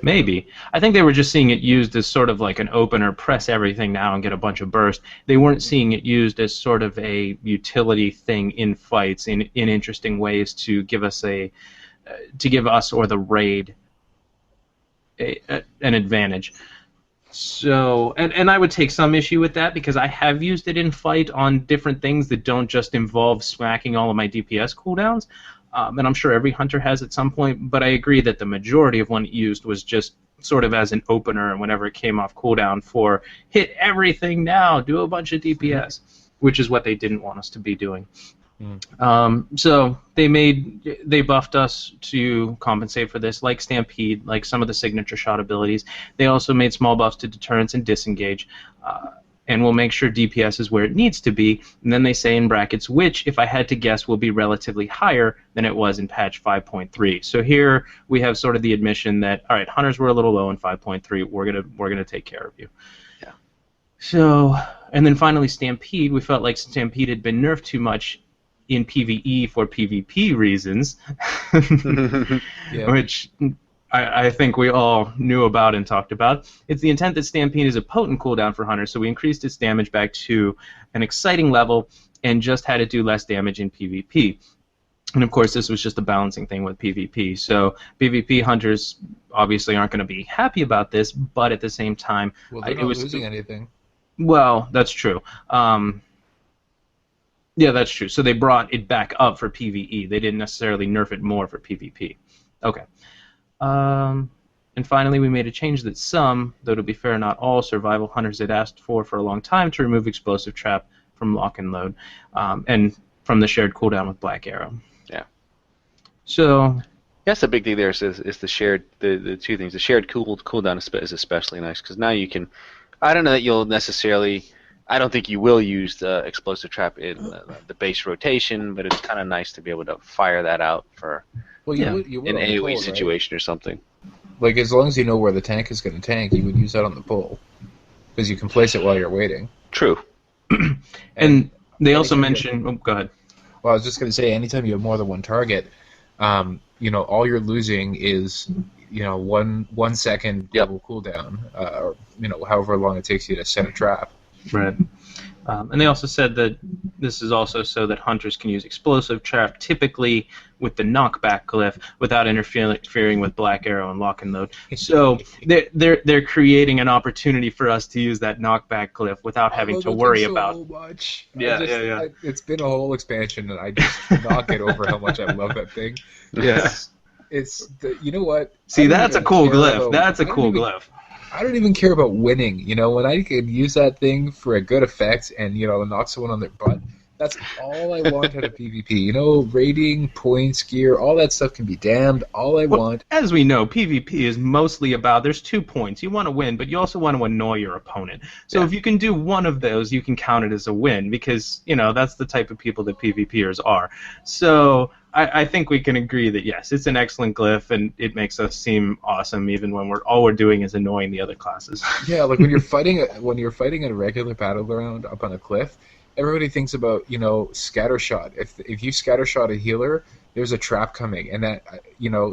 Maybe. I think they were just seeing it used as sort of like an opener, press everything now and get a bunch of burst. They weren't seeing it used as sort of a utility thing in fights in interesting ways to give us or the raid an advantage. So, and I would take some issue with that because I have used it in fight on different things that don't just involve smacking all of my DPS cooldowns. And I'm sure every hunter has at some point, but I agree that the majority of when it used was just sort of as an opener and whenever it came off cooldown for hit everything now, do a bunch of DPS, which is what they didn't want us to be doing. So they buffed us to compensate for this, like Stampede, like some of the signature shot abilities. They also made small buffs to Deterrence and Disengage, and we'll make sure DPS is where it needs to be. And then they say in brackets, which, if I had to guess, will be relatively higher than it was in patch 5.3. So here we have sort of the admission that, all right, hunters were a little low in 5.3. We're gonna take care of you. Yeah. So, and then finally Stampede. We felt like Stampede had been nerfed too much in PvE for PvP reasons, which I think we all knew about and talked about. It's the intent that Stampede is a potent cooldown for hunters, so we increased its damage back to an exciting level and just had it do less damage in PvP. And of course, this was just a balancing thing with PvP. So PvP hunters obviously aren't going to be happy about this, but at the same time, Well, they're not losing anything. Well, that's true. Yeah, that's true. So they brought it back up for PvE. They didn't necessarily nerf it more for PvP. Okay. And finally, we made a change that some, though to be fair, not all, survival hunters had asked for a long time to remove Explosive Trap from Lock and Load, and from the shared cooldown with Black Arrow. Yeah. So... That's the big thing there is the shared, the two things. The shared cooldown is especially nice, because now you can... I don't know that you'll necessarily... I don't think you will use the Explosive Trap in the base rotation, but it's kind of nice to be able to fire that out for you would an on the AoE pole, situation or something. Like, as long as you know where the tank is going to tank, you would use that on the pole. Because you can place it while you're waiting. True. And they also mentioned... Oh, go ahead. Well, I was just going to say, anytime you have more than one target, all you're losing is, 1 second double cooldown, or, however long it takes you to set a trap. Right. And they also said that this is also so that hunters can use Explosive Trap, typically with the knockback glyph, without interfering with Black Arrow and Lock and Load. So they're creating an opportunity for us to use that knockback glyph without having to worry about. So much. Yeah. It's been a whole expansion, and I just cannot get over how much I love that thing. Yeah. You know what? See, that's a cool glyph. That's a cool glyph. I don't even care about winning. When I could use that thing for a good effect and, knock someone on their butt, that's all I want out of PvP. Rating, points, gear, all that stuff can be damned. All I want. As we know, PvP is mostly about, there's 2 points. You want to win, but you also want to annoy your opponent. So if you can do one of those, you can count it as a win because, that's the type of people that PvPers are. So... I think we can agree that yes, it's an excellent glyph, and it makes us seem awesome even when all we're doing is annoying the other classes. Yeah, like when you're fighting a regular battleground up on a cliff, everybody thinks about scattershot. If you scattershot a healer, there's a trap coming, and that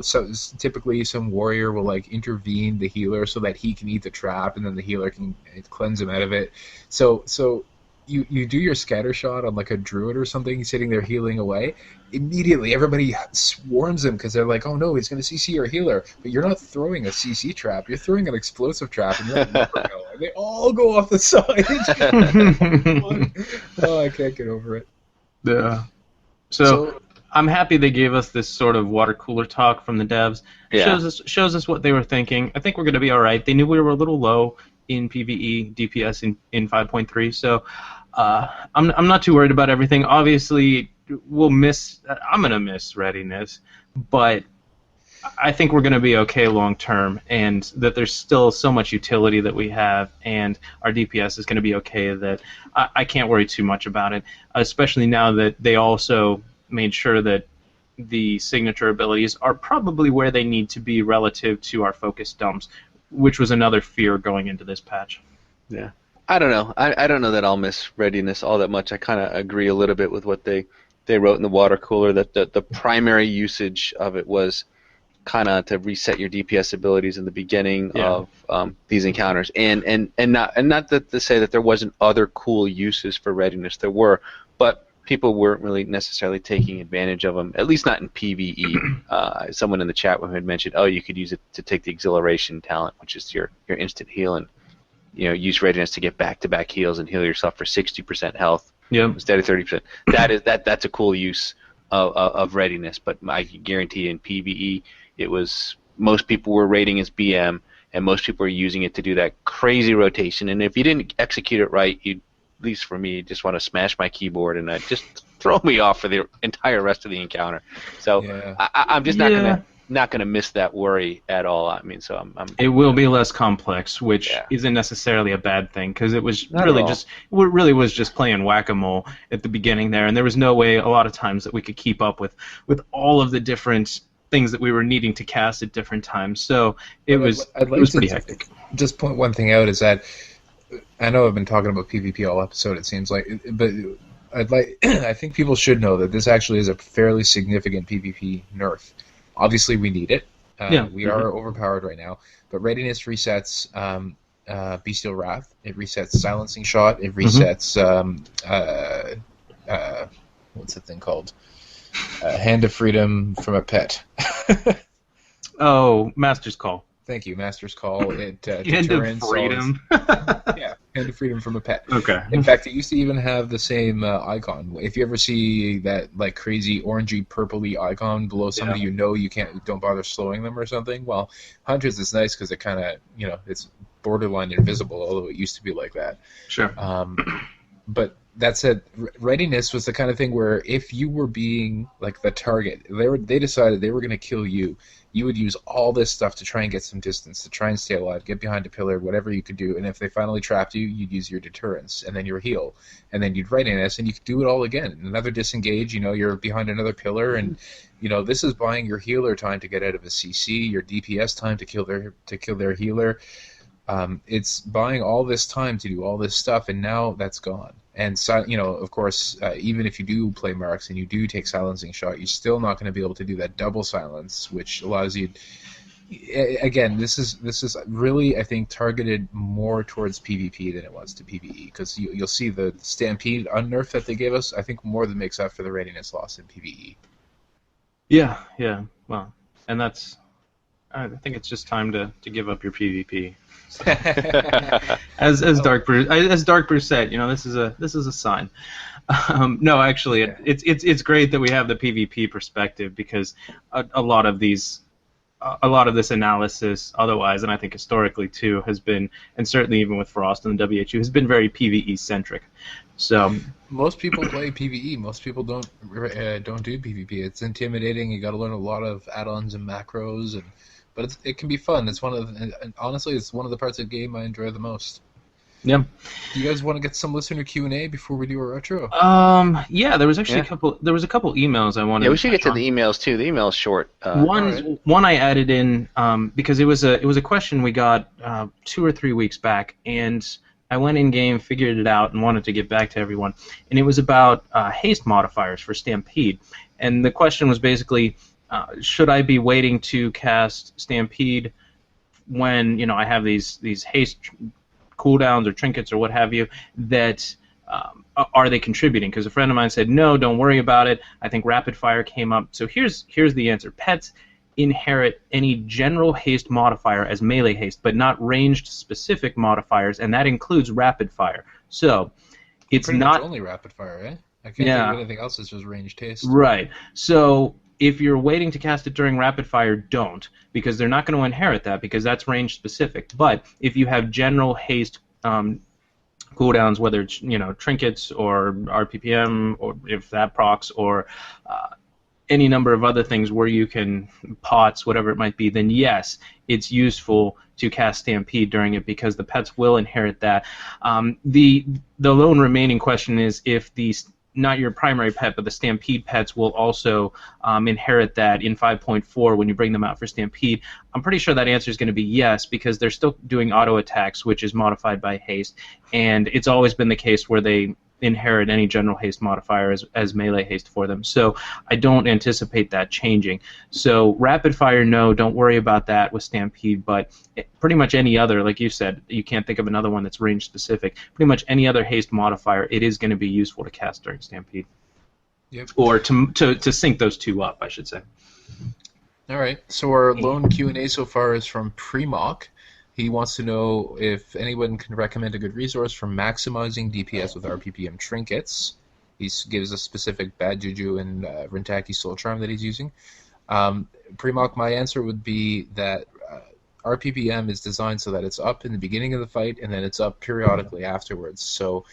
so typically some warrior will intervene the healer so that he can eat the trap, and then the healer can cleanse him out of it. So you do your scatter shot on a druid or something sitting there healing away, immediately everybody swarms him because they're like, oh no, he's going to CC your healer. But you're not throwing a CC trap, you're throwing an explosive trap, and you're like, no. And they all go off the side. Oh, I can't get over it. Yeah. So I'm happy they gave us this sort of water cooler talk from the devs. Yeah. Shows us what they were thinking. I think we're going to be all right. They knew we were a little low in PvE DPS in 5.3, so I'm not too worried about everything. Obviously, I'm gonna miss Readiness, but I think we're going to be okay long term, and that there's still so much utility that we have, and our DPS is going to be okay. That I can't worry too much about it, especially now that they also made sure that the signature abilities are probably where they need to be relative to our focus dumps, which was another fear going into this patch. Yeah. I don't know. I don't know that I'll miss Readiness all that much. I kind of agree a little bit with what they wrote in the water cooler, that the primary usage of it was kind of to reset your DPS abilities in the beginning of these encounters, and not that to say that there wasn't other cool uses for Readiness. There were, but people weren't really necessarily taking advantage of them, at least not in PvE. Someone in the chat room had mentioned, oh, you could use it to take the Exhilaration talent, which is your instant heal, and use Readiness to get back-to-back heals and heal yourself for 60% health instead of 30%. That's a cool use of Readiness, but I can guarantee in PvE, it was most people were rating as BM, and most people were using it to do that crazy rotation. And if you didn't execute it right, you, at least for me, just want to smash my keyboard and just throw me off for the entire rest of the encounter. So I'm just not gonna miss that worry at all. I mean, so I'm it will be less complex, which isn't necessarily a bad thing, because it was really just playing whack-a-mole at the beginning there, and there was no way a lot of times that we could keep up with all of the different things that we were needing to cast at different times. So it was pretty hectic. Just point one thing out is that I know I've been talking about PvP all episode, it seems like, but I think people should know that this actually is a fairly significant PvP nerf. Obviously, we need it. We are overpowered right now, but Readiness resets Bestial Wrath. It resets Silencing Shot. It resets what's the thing called? Hand of Freedom from a Pet. Oh, Master's Call. Thank you, Master's Call. It Hand of Freedom. Hand of Freedom from a Pet. Okay. In fact, it used to even have the same icon. If you ever see that like crazy orangey purpley icon below somebody you don't bother slowing them or something. Well, Hunters is nice because it kind of it's borderline invisible, although it used to be like that. Sure. But that said, Readiness was the kind of thing where if you were being like the target, they decided they were going to kill you. You would use all this stuff to try and get some distance, to try and stay alive, get behind a pillar, whatever you could do. And if they finally trapped you, you'd use your Deterrence, and then your heal. And then you'd Readiness, and you could do it all again. Another disengage, you're behind another pillar, and this is buying your healer time to get out of a CC, your DPS time to kill their healer. It's buying all this time to do all this stuff, and now that's gone. And of course, even if you do play marks and you do take Silencing Shot, you're still not going to be able to do that double silence, which allows you. Again, this is really, I think, targeted more towards PvP than it was to PvE, because you'll see the Stampede unnerf that they gave us, I think, more than makes up for the Readiness loss in PvE. Yeah. Well, and that's. I think it's just time to give up your PvP. as Darkbrew said, this is a sign. No, actually, it's great that we have the PvP perspective, because a lot of this analysis, otherwise, and I think historically too, has been, and certainly even with Frost and the WHU, has been very PvE centric. So most people play PvE. Most people don't do PvP. It's intimidating. You got to learn a lot of add-ons and macros, but it can be fun. It's honestly, it's one of the parts of the game I enjoy the most. Yeah. Do you guys want to get some listener Q&A before we do a retro? Yeah, there was actually a couple emails I wanted. Yeah, we should get to the emails too. The email's short. One I added in because it was a question we got 2 or 3 weeks back, and I went in game, figured it out, and wanted to get back to everyone. And it was about haste modifiers for Stampede, and the question was basically, should I be waiting to cast Stampede when I have these haste cooldowns or trinkets or what have you, that are they contributing? Because a friend of mine said, no, don't worry about it. I think rapid fire came up. So here's the answer. Pets inherit any general haste modifier as melee haste, but not ranged specific modifiers, and that includes rapid fire. So it's pretty not much only rapid fire, eh? I can't think of anything else that's just ranged haste. Right. So if you're waiting to cast it during rapid fire, don't, because they're not going to inherit that, because that's range specific. But if you have general haste cooldowns, whether it's trinkets or RPPM, or if that procs, or any number of other things where you can pots, whatever it might be, then yes, it's useful to cast Stampede during it because the pets will inherit that. The lone remaining question is if not your primary pet, but the Stampede pets will also inherit that in 5.4 when you bring them out for Stampede. I'm pretty sure that answer is going to be yes, because they're still doing auto attacks, which is modified by haste, and it's always been the case where they inherit any general haste modifier as melee haste for them. So I don't anticipate that changing. So rapid fire, no, don't worry about that with Stampede, but pretty much any other, like you said, you can't think of another one that's range specific. Pretty much any other haste modifier, it is going to be useful to cast during Stampede. Yep. Or to sync those two up, I should say. All right. So our lone Q&A so far is from Premok. He wants to know if anyone can recommend a good resource for maximizing DPS with RPPM trinkets. He gives a specific Bad Juju and Rentaki Soul Charm that he's using. Premok, my answer would be that RPPM is designed so that it's up in the beginning of the fight and then it's up periodically afterwards. So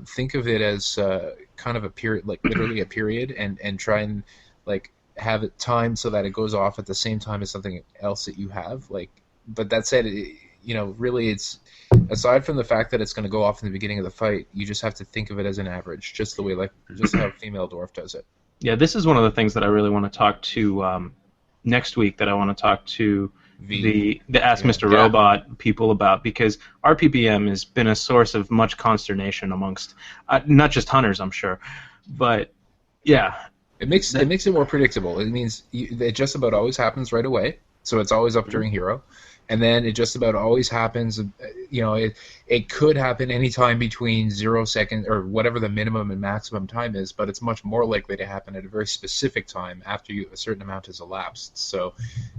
think of it as kind of a period, like literally a period, and try and like have it timed so that it goes off at the same time as something else that you have. But that said, really it's, aside from the fact that it's going to go off in the beginning of the fight, you just have to think of it as an average, just how Female Dwarf does it. Yeah, this is one of the things that I really want to talk to next week, that I want to talk to the Ask Mr. Robot people about, because RPPM has been a source of much consternation amongst not just hunters, I'm sure, but yeah. It makes it more predictable. It means it just about always happens right away, so it's always up during hero. And then it just about always happens, it could happen anytime between 0 seconds or whatever the minimum and maximum time is, but it's much more likely to happen at a very specific time after a certain amount has elapsed. So,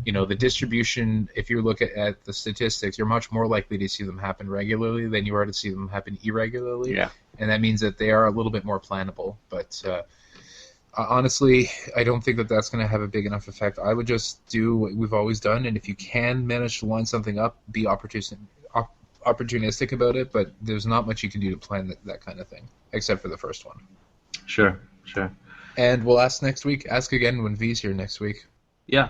the distribution, if you look at the statistics, you're much more likely to see them happen regularly than you are to see them happen irregularly. Yeah. And that means that they are a little bit more plannable. But honestly, I don't think that that's going to have a big enough effect. I would just do what we've always done, and if you can manage to line something up, be opportunistic about it, but there's not much you can do to plan that kind of thing, except for the first one. Sure. And we'll ask next week. Ask again when V's here next week. Yeah.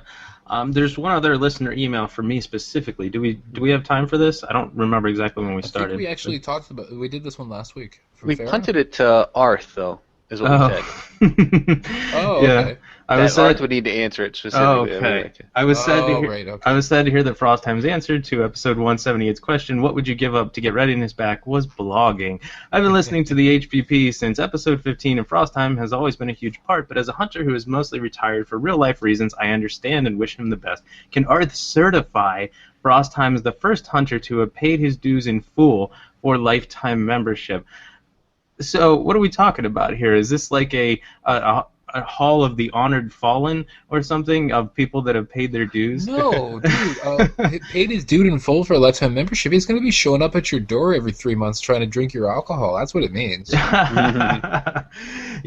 There's one other listener email for me specifically. Do we have time for this? I don't remember exactly when we started. I think we actually talked about. We did this one last week. We punted it to Arth, though, is what we said. Oh, yeah. okay. Arth would need to answer it specifically. Okay. I was sad to hear that Frostheim's answer to episode 178's question, "What would you give up to get Readiness back?" was blogging. I've been listening to the HPP since episode 15, and Frostheim has always been a huge part, but as a hunter who is mostly retired for real-life reasons, I understand and wish him the best. Can Arth certify Frostheim as the first hunter to have paid his dues in full for lifetime membership? So what are we talking about here? Is this like a Hall of the Honored Fallen or something of people that have paid their dues? No, dude. He paid his dude in full for a lifetime membership. He's going to be showing up at your door every 3 months trying to drink your alcohol. That's what it means.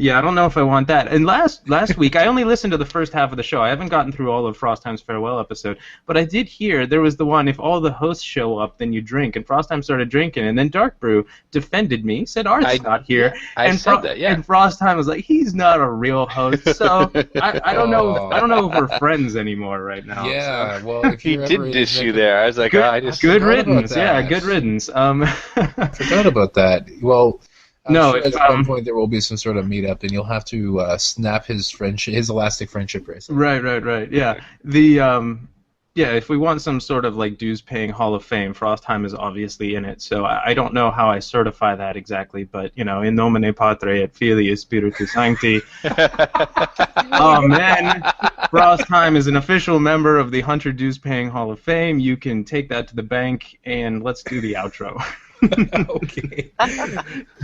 Yeah, I don't know if I want that. And last week, I only listened to the first half of the show. I haven't gotten through all of Frostheim's farewell episode, but I did hear there was the one, if all the hosts show up, then you drink. And Frostheim started drinking, and then Darkbrew defended me, said Art's not here. I said that, yeah. And Frostheim was like, he's not a real host. So I don't know. I don't know if we're friends anymore right now. Yeah, so. well, if he did dish you there. I was like, good riddance. Yeah, good riddance. Forgot about that. Well, no, sure at some point there will be some sort of meetup, and you'll have to snap his elastic friendship bracelet. Right. Yeah, yeah. If we want some sort of like dues-paying Hall of Fame, Frostheim is obviously in it. So I don't know how I certify that exactly, but in nomine Patri et Filii et Spiritus Sancti. Oh man, Frostheim is an official member of the Hunter Dues-Paying Hall of Fame. You can take that to the bank, and let's do the outro. Okay.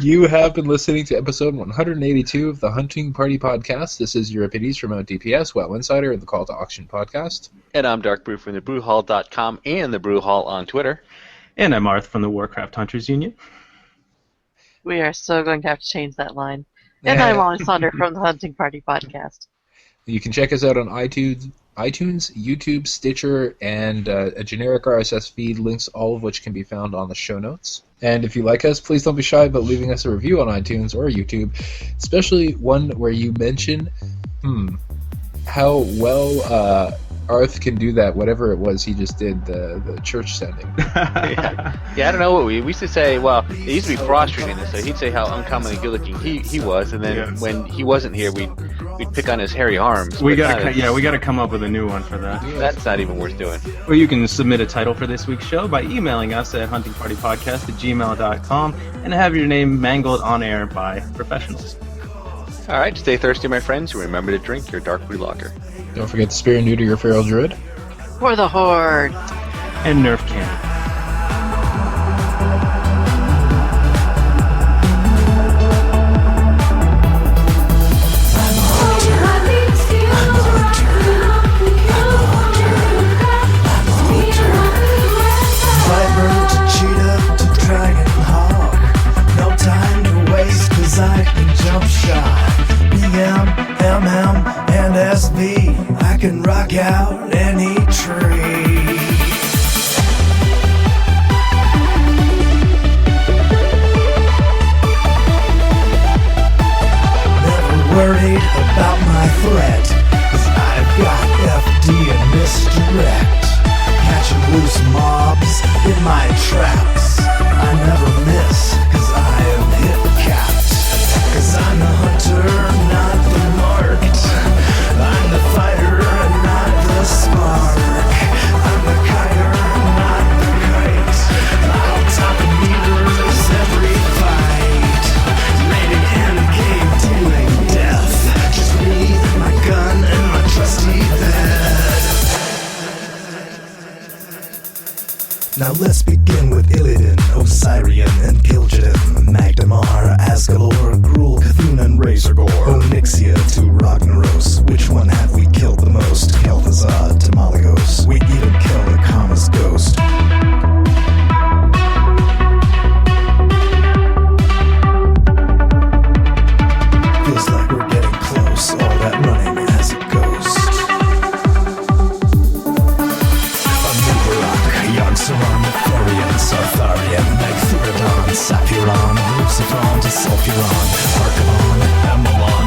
You have been listening to episode 182 of the Hunting Party Podcast. This is Euripides from OutDPS, WoW Insider, and the Call to Auction Podcast. And I'm Darkbrew from thebrewhall.com and the Brewhall on Twitter. And I'm Arth from the Warcraft Hunters Union. We are so going to have to change that line. And I'm Alexander from the Hunting Party Podcast. You can check us out on iTunes, YouTube, Stitcher, and a generic RSS feed, links all of which can be found on the show notes. And if you like us, please don't be shy about leaving us a review on iTunes or YouTube, especially one where you mention, how well Arth can do that, whatever it was he just did, the church setting. Yeah, I don't know what we used to say. Well, it used to be Frost reading this, so he'd say how uncommonly good looking he was, and then when he wasn't here, we'd pick on his hairy arms. We gotta come up with a new one for that. That's not even worth doing. Or you can submit a title for this week's show by emailing us at huntingpartypodcast@gmail.com and have your name mangled on air by professionals. All right, stay thirsty, my friends, and remember to drink your dark brew lager. Don't forget to spare and neuter your feral druid. For the Horde. And Nerf cannon. Viper to cheetah to dragon hawk. No time to waste, 'cause I can jump shot. BM, MM, and SB. I can rock out any tree. Never worried about my threat, 'cause I've got FD and misdirect. Catching loose mobs in my traps. I never miss, 'cause I am hip capped. 'Cause I'm the hunter, not the marked. I'm the fighter, not the spark. I'm the kiter, not the kite. I'll top the meters every fight. Rated and game dealing death. Just me, my gun, and my trusty bed. Now let's begin with Illidan, Osirian, and Gil'jadan, Magdamar, Asgalor, Gruul, Cthulhu, and Razorgore, Onyxia to Ragnaros. Which one have we killed the most? Kel'Thuzad to Malygos. We even killed the Kama's ghost. Feels like we're getting close, all that running as a ghost. Yogg-Saron, Therian, Sartharian, Megthuridon, Saphiron, Luciferon to Sulfuron, Archanon, Amalon,